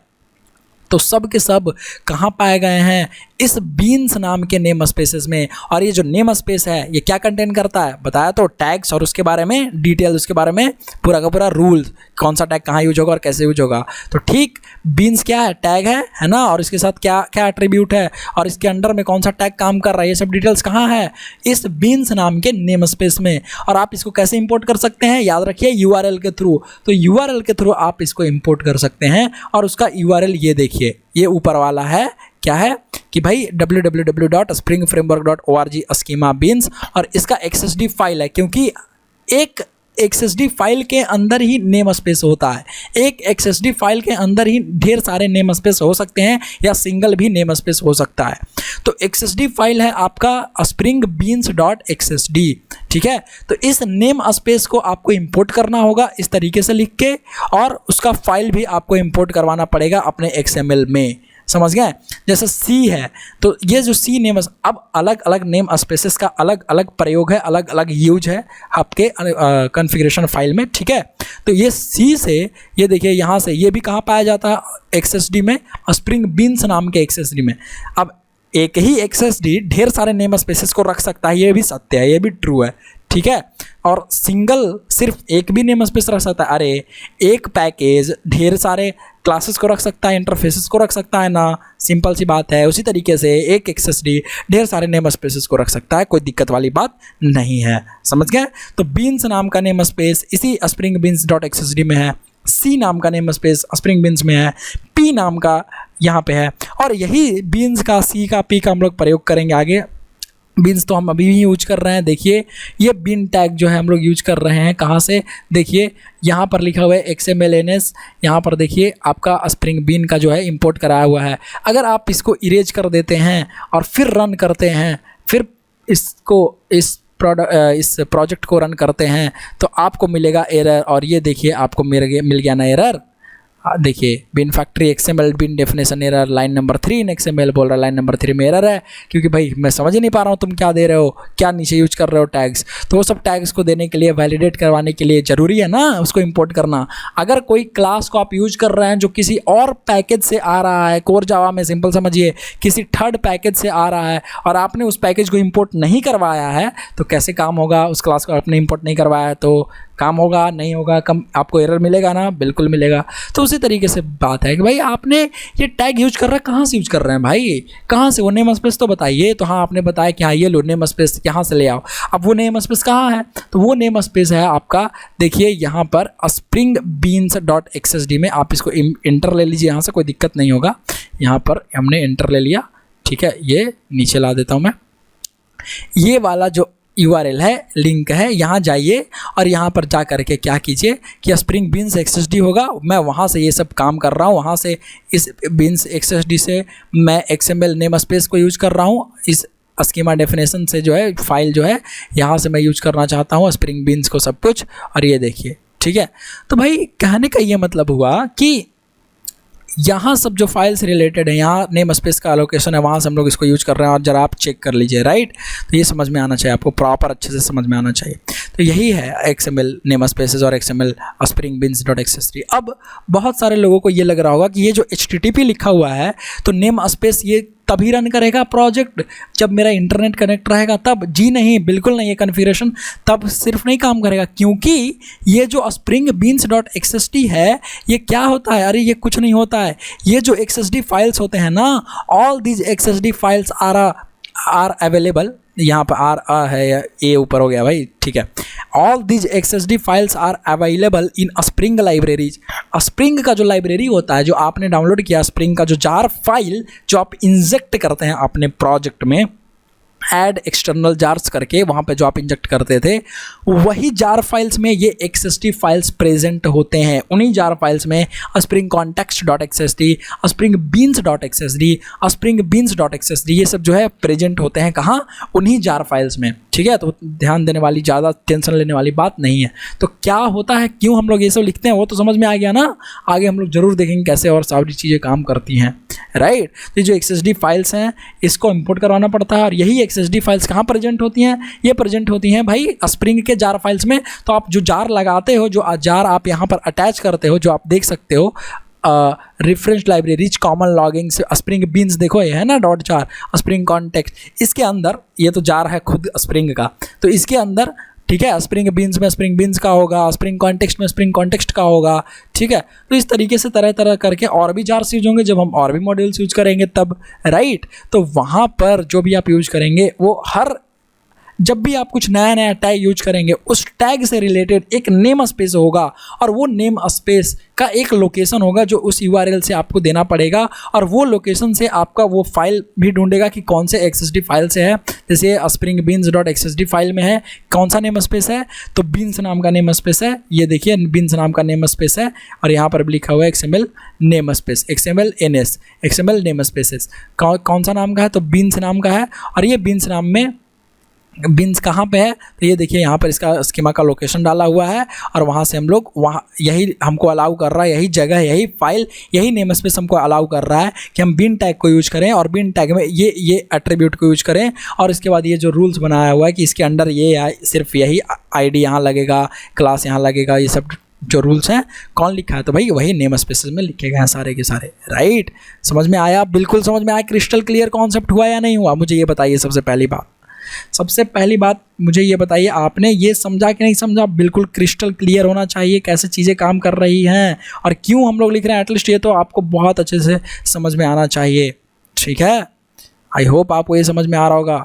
तो सब के सब कहाँ पाए गए हैं, इस बीन्स नाम के नेम स्पेसेस में। और ये जो नेम स्पेस है ये क्या कंटेन करता है, बताया तो, टैग्स और उसके बारे में डिटेल, उसके बारे में पूरा का पूरा रूल, कौन सा टैग कहाँ यूज होगा और कैसे यूज होगा। तो ठीक, बीन्स क्या है, टैग है ना, और इसके साथ क्या क्या एट्रीब्यूट है और इसके अंडर में कौन सा टैग काम कर रहा है, ये सब डिटेल्स कहाँ है, इस बीन्स नाम के नेम स्पेस में। और आप इसको कैसे इंपोर्ट कर सकते हैं, याद रखिए URL के थ्रू। तो URL के थ्रू आप इसको इंपोर्ट कर सकते हैं। और उसका URL ये देखिए, ये ऊपर वाला है, क्या है कि भाई www.springframework.org schema beans, और इसका XSD फाइल है, क्योंकि एक XSD फाइल के अंदर ही नेम स्पेस होता है। एक XSD फाइल के अंदर ही ढेर सारे नेम स्पेस हो सकते हैं या सिंगल भी नेम स्पेस हो सकता है। तो XSD फाइल है आपका springbeans.xsd, ठीक है। तो इस नेम स्पेस को आपको इंपोर्ट करना होगा इस तरीके से लिख के, और उसका फाइल भी आपको इंपोर्ट करवाना पड़ेगा अपने XML में, समझ गए। जैसे C है, तो ये जो C नेम, अब अलग अलग नेम स्पेसेस का अलग अलग प्रयोग है, अलग अलग यूज है आपके कॉन्फ़िगरेशन फाइल में, ठीक है। तो ये C से, ये देखिए यहाँ से, ये भी कहाँ पाया जाता है, XSD में, स्प्रिंग बीन्स नाम के XSD में। अब एक ही XSD ढेर सारे नेम स्पेसेस को रख सकता है, ये भी सत्य है, ये भी ट्रू है, ठीक है। और सिंगल सिर्फ एक भी नेम स्पेस रख सकता है, अरे एक पैकेज ढेर सारे क्लासेस को रख सकता है, इंटरफेसेस को रख सकता है ना, सिंपल सी बात है। उसी तरीके से एक XSD ढेर सारे नेम स्पेसेस को रख सकता है, कोई दिक्कत वाली बात नहीं है, समझ गए। तो बीन्स नाम का नेम स्पेस इसी springbeans.xsd में है, C नाम का नेम स्पेस स्प्रिंग बीन्स में है, P नाम का यहाँ पे है, और यही बीन्स का, C का, P का हम लोग प्रयोग करेंगे आगे। बीन्स तो हम अभी भी यूज कर रहे हैं, देखिए ये बीन टैग जो है हम लोग यूज कर रहे हैं, कहाँ से, देखिए यहाँ पर लिखा हुआ है XMLNS, यहाँ पर देखिए आपका स्प्रिंग बीन का जो है इंपोर्ट कराया हुआ है। अगर आप इसको इरेज कर देते हैं और फिर रन करते हैं, फिर इसको इस प्रोजेक्ट को रन करते हैं, तो आपको मिलेगा एरर। और ये देखिए आपको मिल गया ना एरर, देखिए बिन फैक्ट्री XML बिन डेफिनेशन एरर, लाइन नंबर 3 इन XML बोल रहा है, लाइन नंबर 3 में एरर है, क्योंकि भाई मैं समझ ही नहीं पा रहा हूँ तुम क्या दे रहे हो, क्या नीचे यूज कर रहे हो टैग्स। तो वो सब टैग्स को देने के लिए, वैलिडेट करवाने के लिए ज़रूरी है ना उसको इंपोर्ट करना। अगर कोई क्लास को आप यूज कर रहे हैं जो किसी और पैकेज से आ रहा है, कोर जावा में सिंपल समझिए किसी थर्ड पैकेज से आ रहा है, और आपने उस पैकेज को इंपोर्ट नहीं करवाया है, तो कैसे काम होगा। उस क्लास को आपने इंपोर्ट नहीं करवाया है तो काम होगा नहीं होगा, कम आपको एरर मिलेगा ना, बिल्कुल मिलेगा। तो उसी तरीके से बात है कि भाई आपने ये टैग यूज कर रहा है, कहाँ से यूज कर रहे हैं भाई, कहाँ से, वो नेम स्पेस तो बताइए। तो हाँ आपने बताया कि हाँ ये लो नेम स्पेस यहाँ से ले आओ। अब वो नेम स्पेस कहाँ है, तो वो नेम स्पेस है आपका, देखिए यहाँ पर springbeans.xsd में। आप इसको इंटर ले लीजिए, यहाँ से कोई दिक्कत नहीं होगा। यहाँ पर हमने इंटर ले लिया, ठीक है। ये नीचे ला देता हूँ मैं, ये वाला जो URL है, लिंक है, यहाँ जाइए और यहाँ पर जा करके क्या कीजिए कि स्प्रिंग बीन्स XSD होगा, मैं वहाँ से ये सब काम कर रहा हूँ। वहाँ से इस बीन्स XSD से मैं XML नेम स्पेस को यूज कर रहा हूँ। इस स्कीमा डेफिनेशन से जो है फाइल जो है यहाँ से मैं यूज करना चाहता हूँ स्प्रिंग बीन्स को सब कुछ। और ये देखिए, ठीक है। तो भाई कहने का ये मतलब हुआ कि यहाँ सब जो फाइल्स रिलेटेड है, यहाँ नेम स्पेस का एलोकेशन है, वहाँ से हम लोग इसको यूज कर रहे हैं। और जरा आप चेक कर लीजिए, राइट। तो ये समझ में आना चाहिए आपको, प्रॉपर अच्छे से समझ में आना चाहिए। तो यही है XML नेम स्पेसेस और XML springbeans.xsd। अब बहुत सारे लोगों को ये लग रहा होगा कि ये जो HTTP लिखा हुआ है, तो नेम स्पेस ये तभी रन करेगा प्रोजेक्ट जब मेरा इंटरनेट कनेक्ट रहेगा तब। जी नहीं, बिल्कुल नहीं। ये कन्फिगरेशन तब सिर्फ नहीं काम करेगा, क्योंकि ये जो springbeans.xsd है ये क्या होता है, अरे ये कुछ नहीं होता है। ये जो XSD फाइल्स होते हैं ना, all these XSD files are available, यहाँ पर आर है या ए ऊपर हो गया भाई, ठीक है। All these XSD files are available in Spring libraries. Spring का जो लाइब्रेरी होता है, जो आपने डाउनलोड किया, स्प्रिंग का जो जार फाइल जो आप इंजेक्ट करते हैं अपने प्रोजेक्ट में, ऐड एक्सटर्नल जार्स करके वहाँ पे जो आप इंजेक्ट करते थे, वही जार फाइल्स में ये XSD फाइल्स प्रेजेंट होते हैं। उन्हीं जार फाइल्स में springcontext.xsd, springbeans.xsd, springbeans.xsd ये सब जो है प्रेजेंट होते हैं। कहाँ, उन्हीं जार फाइल्स में, ठीक है। तो ध्यान देने वाली, ज़्यादा टेंशन लेने वाली बात नहीं है। तो क्या होता है, क्यों हम लोग ये सब लिखते हैं, वो तो समझ में आ गया ना। आगे हम लोग जरूर देखेंगे कैसे और सारी चीज़ें काम करती हैं, राइट। तो जो XSD फाइल्स हैं इसको इंपोर्ट करवाना पड़ता है। और यही XSD फाइल्स कहाँ प्रेजेंट होती हैं, ये प्रेजेंट होती हैं भाई स्प्रिंग के जार फाइल्स में। तो आप जो जार लगाते हो, जो जार आप यहाँ पर अटैच करते हो, जो आप देख सकते हो रेफरेंस लाइब्रेरीज कॉमन लॉगिंग से स्प्रिंग बीन्स, देखो ये है ना .jar, स्प्रिंग कॉन्टेक्स्ट, इसके अंदर ये तो जार है खुद स्प्रिंग का, तो इसके अंदर, ठीक है, स्प्रिंग बीन्स में स्प्रिंग बीन्स का होगा, स्प्रिंग कॉन्टेक्स्ट में स्प्रिंग कॉन्टेक्स्ट का होगा, ठीक है। तो इस तरीके से तरह तरह करके और भी जार्स यूज होंगे जब हम और भी मॉड्यूल्स यूज करेंगे तब, राइट। तो वहाँ पर जो भी आप यूज करेंगे, वो हर जब भी आप कुछ नया नया टैग यूज करेंगे, उस टैग से रिलेटेड एक नेम स्पेस होगा, और वो नेम स्पेस का एक लोकेशन होगा जो उस URL से आपको देना पड़ेगा। और वो लोकेशन से आपका वो फाइल भी ढूंढेगा कि कौन से XSD फाइल से है। जैसे springbeans.xsd फाइल में है, कौन सा नेम स्पेस है, तो बीन्स नाम का नेम स्पेस है। ये देखिए बीन्स नाम का नेम स्पेस है, और यहाँ पर भी लिखा हुआ है XML name space, XMLNS, XML name spaces. कौन सा नाम का है, तो बीन्स नाम का है। और ये बीन्स नाम में बीन्स कहाँ पे है, तो ये देखिए यहाँ पर इसका स्कीमा का लोकेशन डाला हुआ है, और वहाँ से हम लोग वहाँ यही हमको अलाउ कर रहा है, यही जगह, यही फाइल, यही नेम स्पेस हमको अलाउ कर रहा है कि हम बिन टैग को यूज करें, और बिन टैग में ये एट्रीब्यूट को यूज करें। और इसके बाद ये जो रूल्स बनाया हुआ है कि इसके अंडर ये सिर्फ यही ID यहाँ लगेगा, क्लास यहाँ लगेगा, ये सब जो रूल्स हैं कौन लिखा है, तो भाई वही नेम स्पेसेस में लिखे गए हैं सारे के सारे, राइट। समझ में आया, बिल्कुल समझ में आया, क्रिस्टल क्लियर कॉन्सेप्ट हुआ या नहीं हुआ, मुझे ये बताइए। सबसे पहली बात मुझे ये बताइए, आपने ये समझा कि नहीं समझा। बिल्कुल क्रिस्टल क्लियर होना चाहिए कैसे चीज़ें काम कर रही हैं और क्यों हम लोग लिख रहे हैं, एटलीस्ट ये तो आपको बहुत अच्छे से समझ में आना चाहिए, ठीक है। आई होप आपको ये समझ में आ रहा होगा।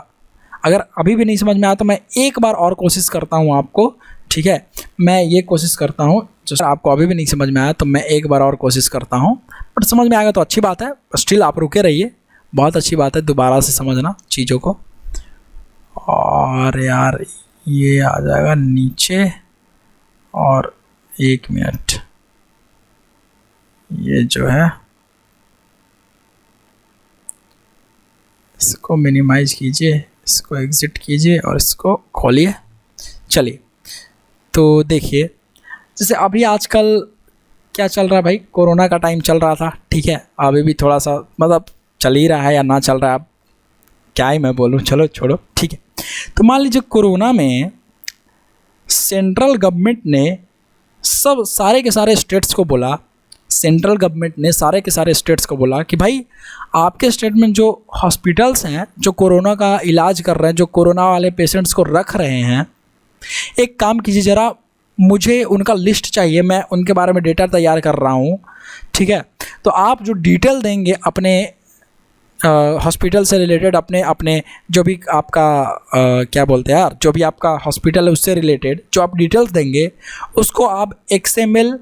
अगर अभी भी नहीं समझ में आया तो मैं एक बार और कोशिश करता हूँ आपको, ठीक है। मैं ये कोशिश करता हूँ, जो आपको अभी भी नहीं समझ में आया तो मैं एक बार और कोशिश करता हूँ, बट समझ में आएगा तो अच्छी बात है। स्टिल आप रुके रहिए, बहुत अच्छी बात है दोबारा से समझना चीज़ों को। और यार ये आ जाएगा नीचे, और 1 मिनट, ये जो है इसको मिनिमाइज कीजिए, इसको एग्ज़िट कीजिए और इसको खोलिए। चलिए, तो देखिए जैसे अभी आजकल क्या चल रहा है भाई, कोरोना का टाइम चल रहा था, ठीक है। अभी भी थोड़ा सा मतलब चल ही रहा है या ना चल रहा है, अब क्या ही मैं बोलूँ, चलो छोड़ो, ठीक है। तो मान लीजिए कोरोना में सेंट्रल गवर्नमेंट ने सारे के सारे स्टेट्स को बोला, सेंट्रल गवर्नमेंट ने सारे के सारे स्टेट्स को बोला कि भाई आपके स्टेट में जो हॉस्पिटल्स हैं, जो कोरोना का इलाज कर रहे हैं, जो कोरोना वाले पेशेंट्स को रख रहे हैं, एक काम कीजिए, ज़रा मुझे उनका लिस्ट चाहिए, मैं उनके बारे में डेटा तैयार कर रहा हूँ, ठीक है। तो आप जो डिटेल देंगे अपने हॉस्पिटल से रिलेटेड, अपने अपने जो भी आपका क्या बोलते हैं यार, जो भी आपका हॉस्पिटल है उससे रिलेटेड जो आप डिटेल्स देंगे उसको आप XML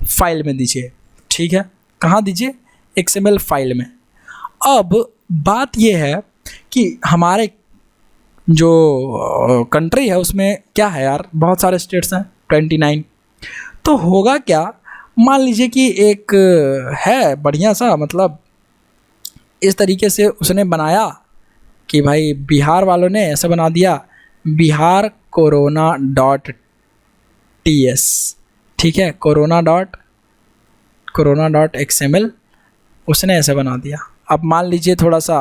फाइल में दीजिए, ठीक है। कहाँ दीजिए? XML फाइल में। अब बात ये है कि हमारे जो कंट्री है उसमें क्या है यार, बहुत सारे स्टेट्स हैं, 29। तो होगा क्या, मान लीजिए कि एक है बढ़िया सा, मतलब इस तरीके से उसने बनाया कि भाई बिहार वालों ने ऐसा बना दिया, बिहार corona.ts, ठीक है, corona.xml उसने ऐसे बना दिया। अब मान लीजिए थोड़ा सा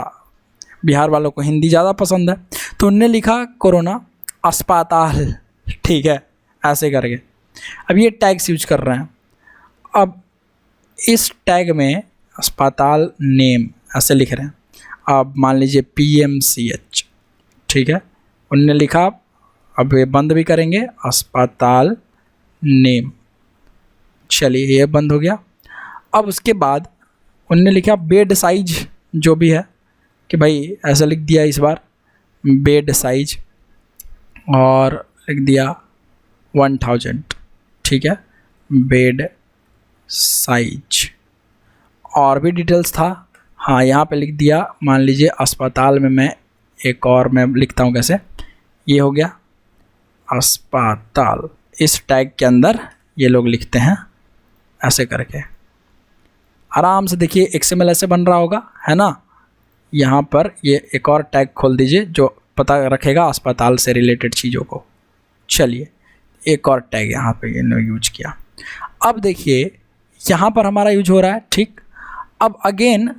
बिहार वालों को हिंदी ज़्यादा पसंद है, तो उनने लिखा कोरोना अस्पताल, ठीक है, ऐसे करके। अब ये टैग्स यूज कर रहे हैं। अब इस टैग में अस्पताल नेम ऐसे लिख रहे हैं। अब मान लीजिए PMCH, ठीक है, उनने लिखा, अब ये बंद भी करेंगे, अस्पताल नेम, चलिए ये बंद हो गया। अब उसके बाद उनने लिखा बेड साइज जो भी है, कि भाई ऐसा लिख दिया इस बार बेड साइज, और लिख दिया 1000, ठीक है, बेड साइज। और भी डिटेल्स था, हाँ यहाँ पे लिख दिया, मान लीजिए अस्पताल में मैं एक और मैं लिखता हूँ कैसे, ये हो गया अस्पताल, इस टैग के अंदर ये लोग लिखते हैं ऐसे करके। आराम से देखिए XML ऐसे बन रहा होगा, है ना। यहाँ पर ये एक और टैग खोल दीजिए जो पता रखेगा अस्पताल से रिलेटेड चीज़ों को। चलिए एक और टैग यहाँ पे इन्होंने यूज किया। अब देखिए यहाँ पर हमारा यूज हो रहा है, ठीक। अब अगेन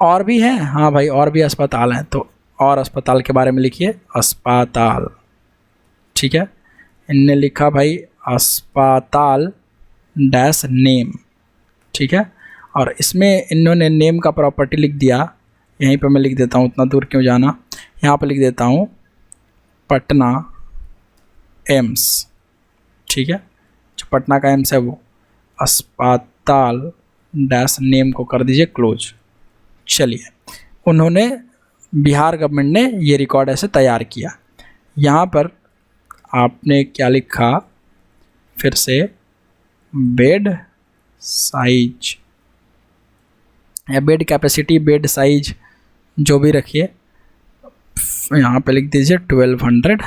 और भी हैं, हाँ भाई और भी अस्पताल हैं, तो और अस्पताल के बारे में लिखिए अस्पताल, ठीक है। इनने लिखा भाई अस्पताल डैश नेम, ठीक है, और इसमें इन्होंने नेम का प्रॉपर्टी लिख दिया। यहीं पे मैं लिख देता हूँ, उतना दूर क्यों जाना, यहाँ पे लिख देता हूँ पटना एम्स, ठीक है, जो पटना का एम्स है वो। अस्पताल डैश नेम को कर दीजिए क्लोज। चलिए उन्होंने, बिहार गवर्नमेंट ने ये रिकॉर्ड ऐसे तैयार किया। यहाँ पर आपने क्या लिखा, फिर से बेड साइज या बेड कैपेसिटी, बेड साइज जो भी रखिए, यहाँ पे लिख दीजिए 1200,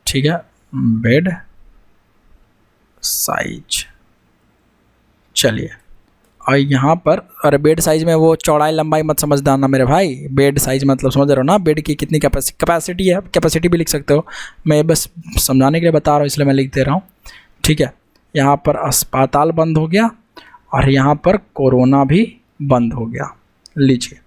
ठीक है, बेड साइज। चलिए और यहाँ पर, और बेड साइज में वो चौड़ाई लंबाई मत समझना ना मेरे भाई, बेड साइज मतलब समझ रहे हो ना, बेड की कितनी कैपेसिटी है, कैपेसिटी भी लिख सकते हो, मैं बस समझाने के लिए बता रहा हूँ इसलिए मैं लिख दे रहा हूँ, ठीक है। यहाँ पर अस्पताल बंद हो गया और यहाँ पर कोरोना भी बंद हो गया। लीजिए,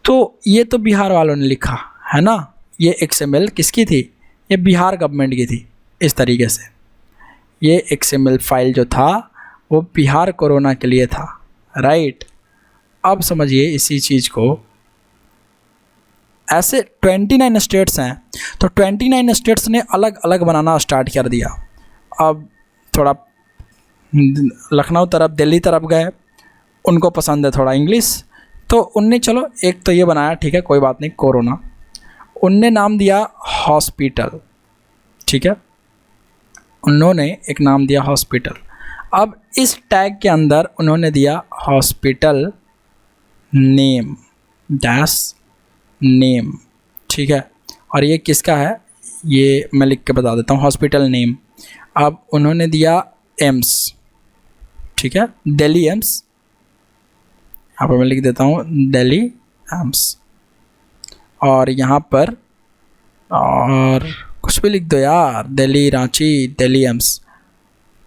तो ये तो बिहार वालों ने लिखा है ना, ये XML किसकी थी, ये बिहार गवर्नमेंट की थी। इस तरीके से ये XML फाइल जो था वो बिहार कोरोना के लिए था, राइट। अब समझिए इसी चीज़ को, ऐसे 29 स्टेट्स हैं, तो 29 स्टेट्स ने अलग अलग बनाना स्टार्ट कर दिया। अब थोड़ा लखनऊ तरफ, दिल्ली तरफ गए, उनको पसंद है थोड़ा इंग्लिश, तो उनने चलो एक तो ये बनाया, ठीक है कोई बात नहीं, कोरोना। उनने नाम दिया हॉस्पिटल, ठीक है, उन्होंने एक नाम दिया हॉस्पिटल। अब इस टैग के अंदर उन्होंने दिया हॉस्पिटल नेम डैश नेम, ठीक है, और ये किसका है ये मैं लिख के बता देता हूँ, हॉस्पिटल नेम। अब उन्होंने दिया एम्स, ठीक है, दिल्ली एम्स, यहाँ पर मैं लिख देता हूँ दिल्ली एम्स, और यहाँ पर और कुछ भी लिख दो यार, दिल्ली, रांची, दिल्ली एम्स।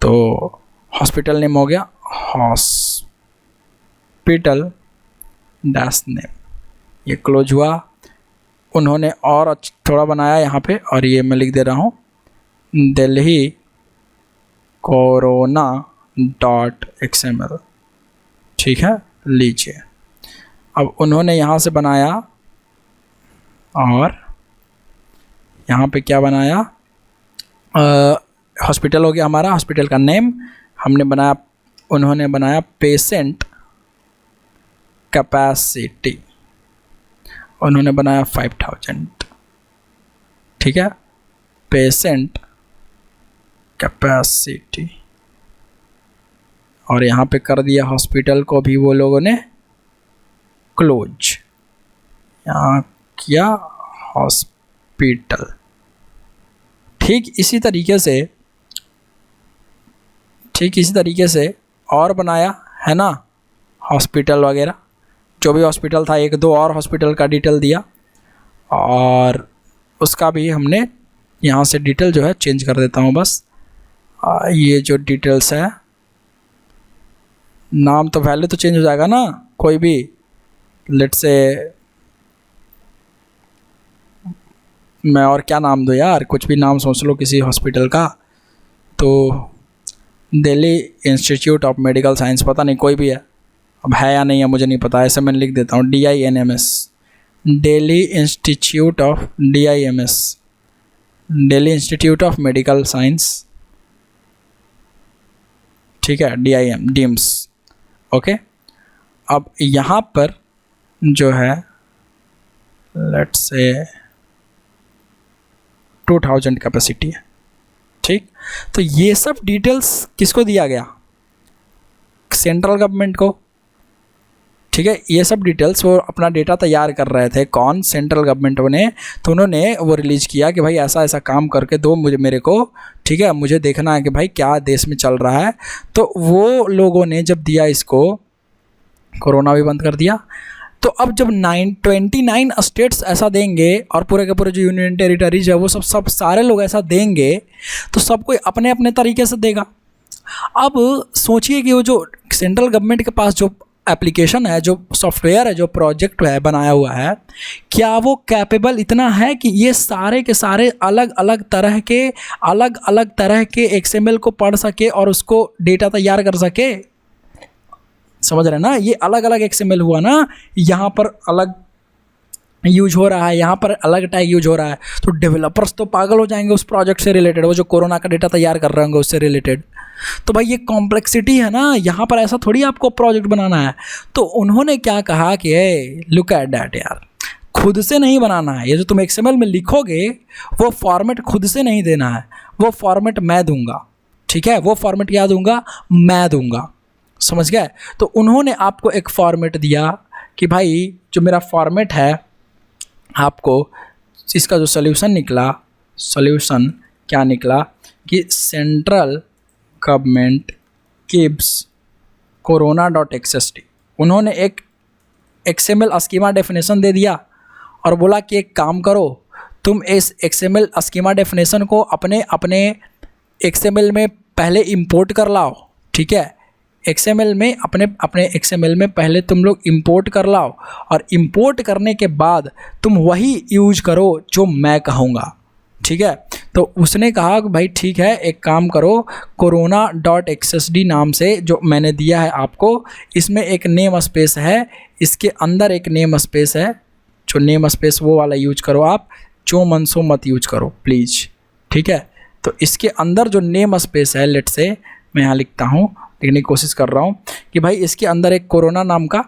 तो हॉस्पिटल नेम हो गया हॉस्पिटल डैश नेम, ये क्लोज हुआ। उन्होंने और थोड़ा बनाया यहाँ पे, और ये मैं लिख दे रहा हूँ दिल्ली corona.xml, ठीक है। लीजिए अब उन्होंने यहाँ से बनाया, और यहाँ पे क्या बनाया, हॉस्पिटल हो गया हमारा, हॉस्पिटल का नेम हमने बनाया, उन्होंने बनाया पेशेंट कैपेसिटी, उन्होंने बनाया 5000, ठीक है, पेशेंट कैपेसिटी। और यहाँ पे कर दिया हॉस्पिटल को भी वो लोगों ने क्लोज, यहाँ किया हॉस्पिटल। ठीक इसी तरीके से और बनाया है ना हॉस्पिटल वगैरह, जो भी हॉस्पिटल था, एक दो और हॉस्पिटल का डिटेल दिया, और उसका भी हमने यहाँ से डिटेल जो है चेंज कर देता हूँ बस। ये जो डिटेल्स है, नाम तो वैल्यू तो चेंज हो जाएगा ना कोई भी, लेट्स से मैं और क्या नाम दूँ यार, कुछ भी नाम सोच लो किसी हॉस्पिटल का, तो Delhi institute of medical science, पता नहीं कोई भी है, अब है या नहीं है मुझे नहीं पता, ऐसे मैं लिख देता हूँ DINMS, Delhi institute of DIMS, Delhi institute of medical science, ठीक है, DIMS, ओके। अब यहाँ पर जो है लेट्स से 2000 कैपेसिटी है, ठीक। तो ये सब डिटेल्स किसको दिया गया, सेंट्रल गवर्नमेंट को, ठीक है। ये सब डिटेल्स वो अपना डेटा तैयार कर रहे थे, कौन, सेंट्रल गवर्नमेंट ने, तो उन्होंने वो रिलीज़ किया कि भाई ऐसा ऐसा काम करके दो मुझे, मेरे को, ठीक है, मुझे देखना है कि भाई क्या देश में चल रहा है। तो वो लोगों ने जब दिया इसको, कोरोना भी बंद कर दिया। तो अब जब 29 स्टेट्स ऐसा देंगे और पूरे के पूरे जो यूनियन टेरिटरीज है वो सब सारे लोग ऐसा देंगे, तो सब कोई अपने अपने तरीके से देगा। अब सोचिए कि वो जो सेंट्रल गवर्नमेंट के पास जो एप्लीकेशन है, जो सॉफ्टवेयर है, जो प्रोजेक्ट है बनाया हुआ है, क्या वो कैपेबल इतना है कि ये सारे के सारे अलग अलग तरह के XML को पढ़ सके और उसको डेटा तैयार कर सके? समझ रहे हैं ना, ये अलग अलग XML हुआ ना, यहाँ पर अलग यूज हो रहा है, यहाँ पर अलग टैग यूज हो रहा है, तो डेवलपर्स तो पागल हो जाएंगे उस प्रोजेक्ट से रिलेटेड, वो जो कोरोना का डेटा तैयार कर रहे होंगे उससे रिलेटेड। तो भाई ये कॉम्प्लेक्सिटी है ना, यहाँ पर ऐसा थोड़ी आपको प्रोजेक्ट बनाना है। तो उन्होंने क्या कहा कि लुक एट दैट यार, खुद से नहीं बनाना है, ये जो तुम XML में लिखोगे वो फॉर्मेट खुद से नहीं देना है, वो फॉर्मेट मैं दूंगा, ठीक है, वो फॉर्मेट क्या दूंगा, मैं दूंगा, समझ गए। तो उन्होंने आपको एक फॉर्मेट दिया कि भाई जो मेरा फॉर्मेट है, आपको इसका जो सॉल्यूशन क्या निकला कि सेंट्रल गवर्नमेंट कीप्स corona.xst, उन्होंने एक XML स्कीमा डेफिनेशन दे दिया और बोला कि एक काम करो, तुम इस XML स्कीमा डेफिनेशन को अपने XML में पहले इंपोर्ट कर लाओ, ठीक है, XML में अपने XML में पहले तुम लोग इंपोर्ट कर लाओ, और इंपोर्ट करने के बाद तुम वही यूज करो जो मैं कहूँगा, ठीक है। तो उसने कहा कि भाई ठीक है, एक काम करो, corona.xsd नाम से जो मैंने दिया है आपको, इसमें एक नेम स्पेस है, इसके अंदर एक नेम स्पेस है, जो नेम स्पेस वो वाला यूज करो आप, जो मन सो मत यूज करो प्लीज़, ठीक है। तो इसके अंदर जो नेम स्पेस है, लेट से मैं यहाँ लिखता हूँ, लिखने की कोशिश कर रहा हूँ कि भाई इसके अंदर एक कोरोना नाम का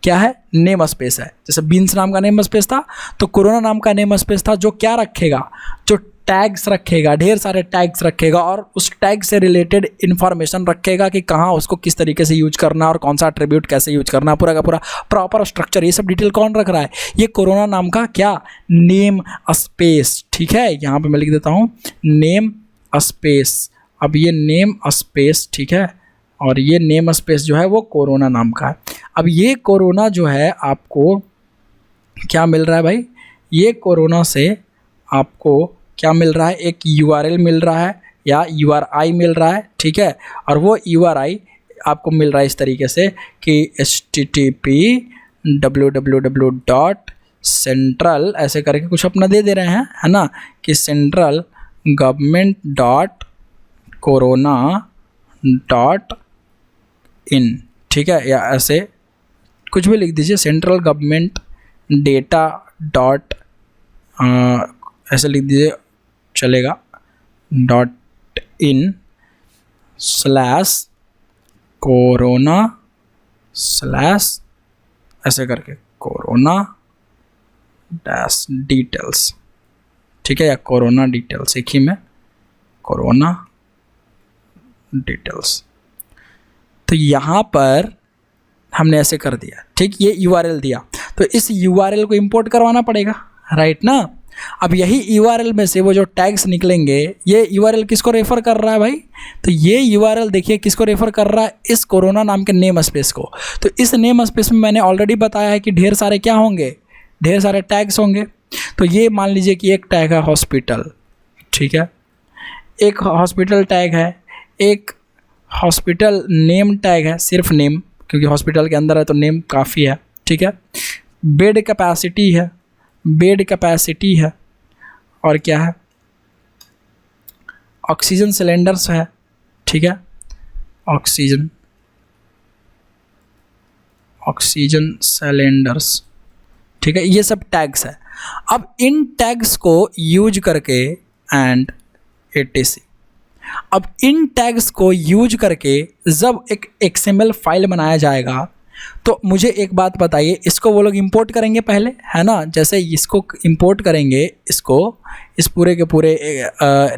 क्या है, नेम स्पेस है। जैसे बीन्स नाम का नेम स्पेस था, तो कोरोना नाम का नेम स्पेस था, जो क्या रखेगा, जो टैग्स रखेगा, ढेर सारे टैग्स रखेगा, और उस टैग से रिलेटेड इन्फॉर्मेशन रखेगा कि कहाँ उसको किस तरीके से यूज करना है और कौन सा एट्रीब्यूट कैसे यूज करना है, पूरा का पूरा प्रॉपर स्ट्रक्चर, ये सब डिटेल कौन रख रहा है, ये कोरोना नाम का क्या, नेम स्पेस, ठीक है। यहाँ पे मैं लिख देता हूँ नेम स्पेस। अब ये नेम स्पेस, ठीक है, और ये नेम स्पेस जो है वो कोरोना नाम का है। अब ये कोरोना जो है आपको क्या मिल रहा है भाई, ये कोरोना से आपको क्या मिल रहा है, एक URL मिल रहा है या URI मिल रहा है, ठीक है। और वो URI आपको मिल रहा है इस तरीके से कि http www.central ऐसे करके कुछ अपना दे रहे हैं, है ना, कि centralgovernment.corona.in, ठीक है, या ऐसे कुछ भी लिख दीजिए, सेंट्रल गवर्नमेंट डेटा डॉट ऐसे लिख दीजिए चलेगा, dot in slash corona slash ऐसे करके कोरोना डैश डिटेल्स, ठीक है, या कोरोना डिटेल्स एक ही में, कोरोना डिटेल्स। तो यहाँ पर हमने ऐसे कर दिया, ठीक, ये URL दिया, तो इस URL को इंपोर्ट करवाना पड़ेगा, राइट ना। अब यही URL में से वो जो टैग्स निकलेंगे, ये URL किसको रेफ़र कर रहा है भाई, तो ये URL देखिए किसको रेफ़र कर रहा है, इस कोरोना नाम के नेम स्पेस को। तो इस नेम स्पेस में मैंने ऑलरेडी बताया है कि ढेर सारे क्या होंगे, ढेर सारे टैग्स होंगे। तो ये मान लीजिए कि एक टैग है हॉस्पिटल, ठीक है, एक हॉस्पिटल टैग है, एक हॉस्पिटल नेम टैग है, सिर्फ नेम, क्योंकि हॉस्पिटल के अंदर है तो नेम काफ़ी है, ठीक है। बेड कैपेसिटी है, बेड कैपेसिटी है, और क्या है, ऑक्सीजन सिलेंडर्स है, ठीक है, ऑक्सीजन सिलेंडर्स, ठीक है, ये सब टैग्स है। अब इन टैग्स को यूज करके एंड etc, अब इन टैग्स को यूज करके जब एक XML फाइल बनाया जाएगा, तो मुझे एक बात बताइए, इसको वो लोग इंपोर्ट करेंगे पहले, है ना, जैसे इसको इंपोर्ट करेंगे, इसको इस पूरे के पूरे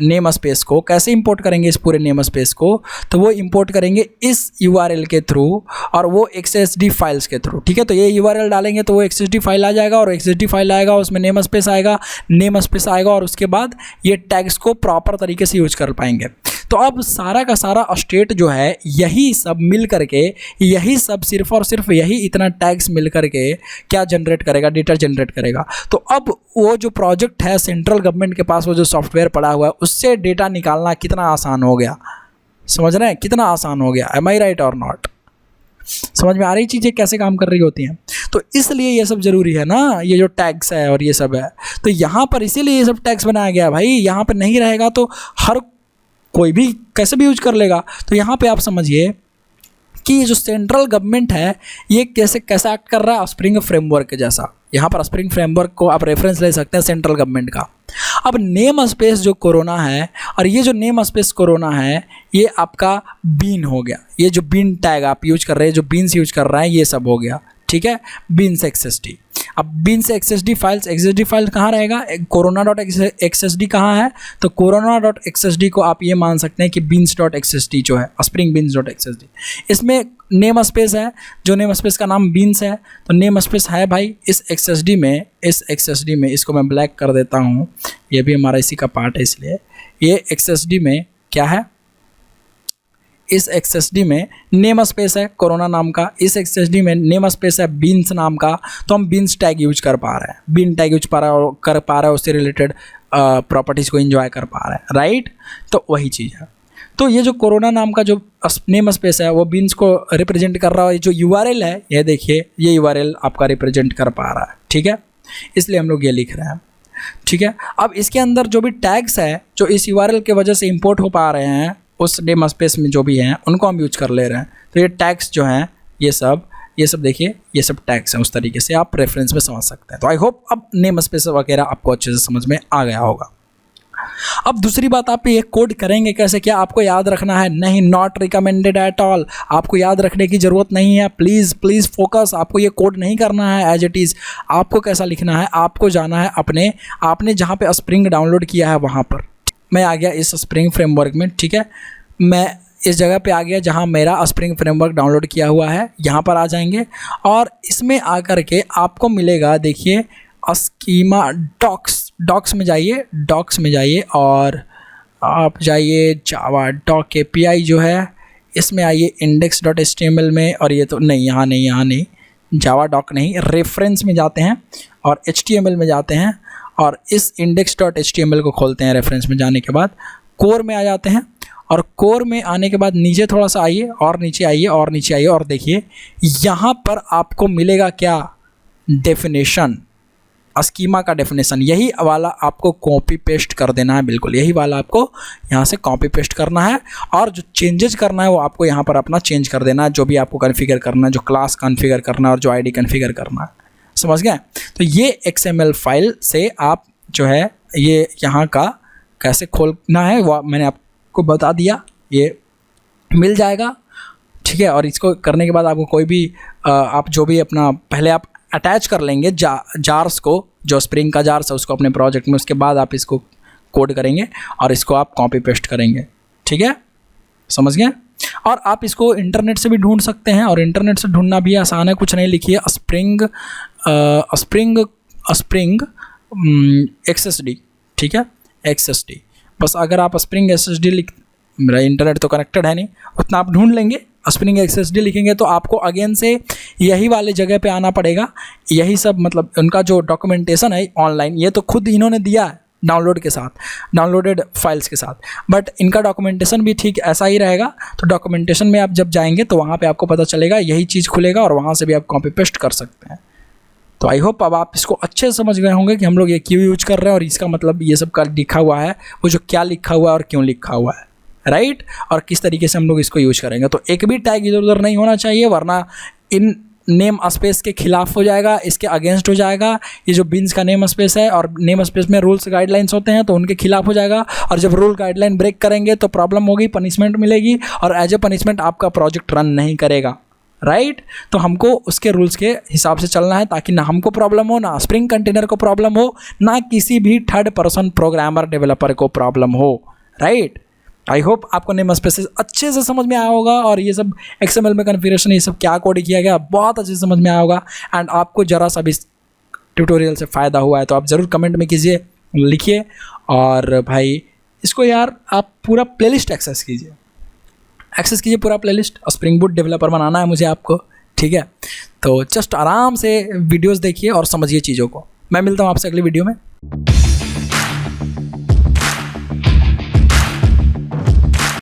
नेम स्पेस को कैसे इंपोर्ट करेंगे, इस पूरे नेम स्पेस को, तो वो इंपोर्ट करेंगे इस URL के थ्रू और वो XSD फाइल्स के थ्रू, ठीक है। तो ये URL डालेंगे तो वो XSD फाइल आ जाएगा, और XSD फाइल आएगा, उसमें नेम स्पेस आएगा, और उसके बाद ये टैग्स को प्रॉपर तरीके से यूज कर पाएंगे। तो अब सारा का सारा स्टेट जो है, यही सब मिल करके, यही सब सिर्फ और सिर्फ यही इतना टैग्स मिल करके क्या जनरेट करेगा, डेटा जनरेट करेगा। तो अब वो जो प्रोजेक्ट है सेंट्रल गवर्नमेंट के पास, वो जो सॉफ्टवेयर पड़ा हुआ है, उससे डेटा निकालना कितना आसान हो गया, समझ रहे हैं, कितना आसान हो गया, एम आई राइट और नॉट। समझ में आ रही चीज़ें कैसे काम कर रही होती हैं। तो इसलिए ये सब ज़रूरी है ना, ये जो टैग्स है और ये सब है, तो यहाँ पर इसीलिए ये सब टैग्स बनाया गया भाई। यहाँ पर नहीं रहेगा तो हर कोई भी कैसे भी यूज कर लेगा। तो यहाँ पे आप समझिए कि ये जो सेंट्रल गवर्नमेंट है, ये कैसे एक्ट कर रहा है, स्प्रिंग फ्रेमवर्क के जैसा। यहाँ पर स्प्रिंग फ्रेमवर्क को आप रेफरेंस ले सकते हैं सेंट्रल गवर्नमेंट का। अब नेम स्पेस जो कोरोना है, और ये जो नेम स्पेस कोरोना है, ये आपका बीन हो गया। ये जो बीन टैग आप यूज कर रहे हैं, जो बीन्स यूज कर रहे हैं, ये सब हो गया, ठीक है, बीन्स XSD। अब बीन से XSD फाइल कहाँ रहेगा, corona.xsd कहाँ है, तो corona.xsd को आप ये मान सकते हैं कि beans.xsd जो है, स्प्रिंग beans.xsd, इसमें नेम स्पेस है, जो नेम स्पेस का नाम बीन्स है। तो नेम स्पेस है भाई इस XSD में, इसको मैं ब्लैक कर देता हूँ, ये भी हमारा इसी का पार्ट है, इसलिए ये XSD में क्या है, इस XSD में नेम स्पेस है कोरोना नाम का, इस XSD में नेम स्पेस है बीन्स नाम का। तो हम बीन्स टैग यूज कर पा रहे हैं, बीन टैग यूज कर पा रहे हैं, उससे रिलेटेड प्रॉपर्टीज़ को एंजॉय कर पा रहे हैं, राइट। तो वही चीज़ है। तो ये जो कोरोना नाम का जो नेम स्पेस है, वो बीन्स को रिप्रेजेंट कर रहा है। जो URL है, ये देखिए, ये URL आपका रिप्रेजेंट कर पा रहा है, ठीक है, इसलिए हम लोग ये लिख रहे हैं, ठीक है। अब इसके अंदर जो भी टैग्स है, जो इस URL के वजह से इंपोर्ट हो पा रहे हैं, उस नेम स्पेस में जो भी हैं, उनको हम यूज कर ले रहे हैं। तो ये टैग्स जो हैं, ये सब देखिए, ये सब टैग्स हैं। उस तरीके से आप रेफरेंस में समझ सकते हैं। तो आई होप अब नेम स्पेस वगैरह आपको अच्छे से समझ में आ गया होगा। अब दूसरी बात, आप ये कोड करेंगे कैसे, क्या आपको याद रखना है? नहीं, नॉट रिकमेंडेड एट ऑल। आपको याद रखने की ज़रूरत नहीं है। Please focus. आपको ये कोड नहीं करना है एज इट इज़। आपको कैसा लिखना है, आपको जाना है आपने जहाँ पे स्प्रिंग डाउनलोड किया है वहाँ पर। मैं आ गया इस स्प्रिंग फ्रेमवर्क में, ठीक है, मैं इस जगह पे आ गया जहाँ मेरा स्प्रिंग फ्रेमवर्क डाउनलोड किया हुआ है। यहाँ पर आ जाएंगे और इसमें आकर के आपको मिलेगा, देखिए, स्कीमा डॉक्स में जाइए और आप जाइए जावा डॉक API जो है, इसमें आइए index.html में, और ये तो नहीं, यहाँ नहीं, जावा डॉक नहीं, रेफरेंस में जाते हैं और HTML में जाते हैं और इस index.html को खोलते हैं। रेफरेंस में जाने के बाद कोर में आ जाते हैं और कोर में आने के बाद नीचे थोड़ा सा आइए और नीचे आइए और देखिए यहाँ पर आपको मिलेगा क्या, डेफिनेशन, स्कीमा का डेफिनेशन। यही वाला आपको कॉपी पेस्ट कर देना है, बिल्कुल यही वाला आपको यहाँ से कॉपी पेस्ट करना है और जो चेंजेस करना है वो आपको यहाँ पर अपना चेंज कर देना है, जो भी आपको कॉन्फ़िगर करना है, जो क्लास कॉन्फ़िगर करना है और जो ID कॉन्फ़िगर करना है। समझ गए? तो ये XML फाइल से आप जो है ये यहाँ का कैसे खोलना है वो मैंने आपको बता दिया, ये मिल जाएगा, ठीक है। और इसको करने के बाद आपको कोई भी आप जो भी अपना पहले आप अटैच कर लेंगे जार्स को, जो स्प्रिंग का जार्स है उसको अपने प्रोजेक्ट में, उसके बाद आप इसको कोड करेंगे और इसको आप कॉपी पेस्ट करेंगे, ठीक है, समझ गए। और आप इसको इंटरनेट से भी ढूंढ सकते हैं, और इंटरनेट से ढूंढना भी आसान है, कुछ नहीं, लिखिए स्प्रिंग XSD, ठीक है, XSD। बस अगर आप स्प्रिंग SSD मेरा इंटरनेट तो कनेक्टेड है नहीं, उतना आप ढूंढ लेंगे, स्प्रिंग XSD लिखेंगे तो आपको अगेन से यही वाले जगह पे आना पड़ेगा। यही सब मतलब उनका जो डॉक्यूमेंटेशन है ऑनलाइन, ये तो खुद इन्होंने दिया है डाउनलोड के साथ, डाउनलोडेड फाइल्स के साथ, बट इनका डॉक्यूमेंटेशन भी ठीक ऐसा ही रहेगा। तो डॉक्यूमेंटेशन में आप जब जाएंगे तो वहाँ पे आपको पता चलेगा, यही चीज़ खुलेगा और वहाँ से भी आप कॉपी पेस्ट कर सकते हैं। तो आई होप अब आप इसको अच्छे से समझ गए होंगे कि हम लोग ये क्यों यूज कर रहे हैं और इसका मतलब ये सब का लिखा हुआ है, वो जो क्या लिखा हुआ है और क्यों लिखा हुआ है, राइट, और किस तरीके से हम लोग इसको यूज करेंगे। तो एक भी टैग इधर उधर नहीं होना चाहिए, वरना इन नेम स्पेस के खिलाफ हो जाएगा, इसके अगेंस्ट हो जाएगा। ये जो बिन्स का नेम स्पेस है और नेम स्पेस में रूल्स गाइडलाइंस होते हैं तो उनके खिलाफ हो जाएगा, और जब रूल गाइडलाइन ब्रेक करेंगे तो प्रॉब्लम होगी, पनिशमेंट मिलेगी, और एज ए पनिशमेंट आपका प्रोजेक्ट रन नहीं करेगा, राइट। तो हमको उसके रूल्स के हिसाब से चलना है, ताकि ना हमको प्रॉब्लम हो, ना स्प्रिंग कंटेनर को प्रॉब्लम हो, ना किसी भी थर्ड पर्सन प्रोग्रामर डेवलपर को प्रॉब्लम हो, राइट। आई होप आपको नेम स्पेसेस अच्छे से समझ में आया होगा, और ये सब XML में कन्फिगरेशन, ये सब क्या कोड किया गया, बहुत अच्छे से समझ में आया होगा। एंड आपको ज़रा सा भी ट्यूटोरियल से फ़ायदा हुआ है तो आप ज़रूर कमेंट में कीजिए, लिखिए, और भाई इसको यार आप पूरा प्लेलिस्ट एक्सेस कीजिए पूरा प्लेलिस्ट। स्प्रिंग बूट डेवलपर बनाना है मुझे आपको, ठीक है। तो जस्ट आराम से वीडियोज़ देखिए और समझिए चीज़ों को। मैं मिलता हूँ आपसे अगली वीडियो में।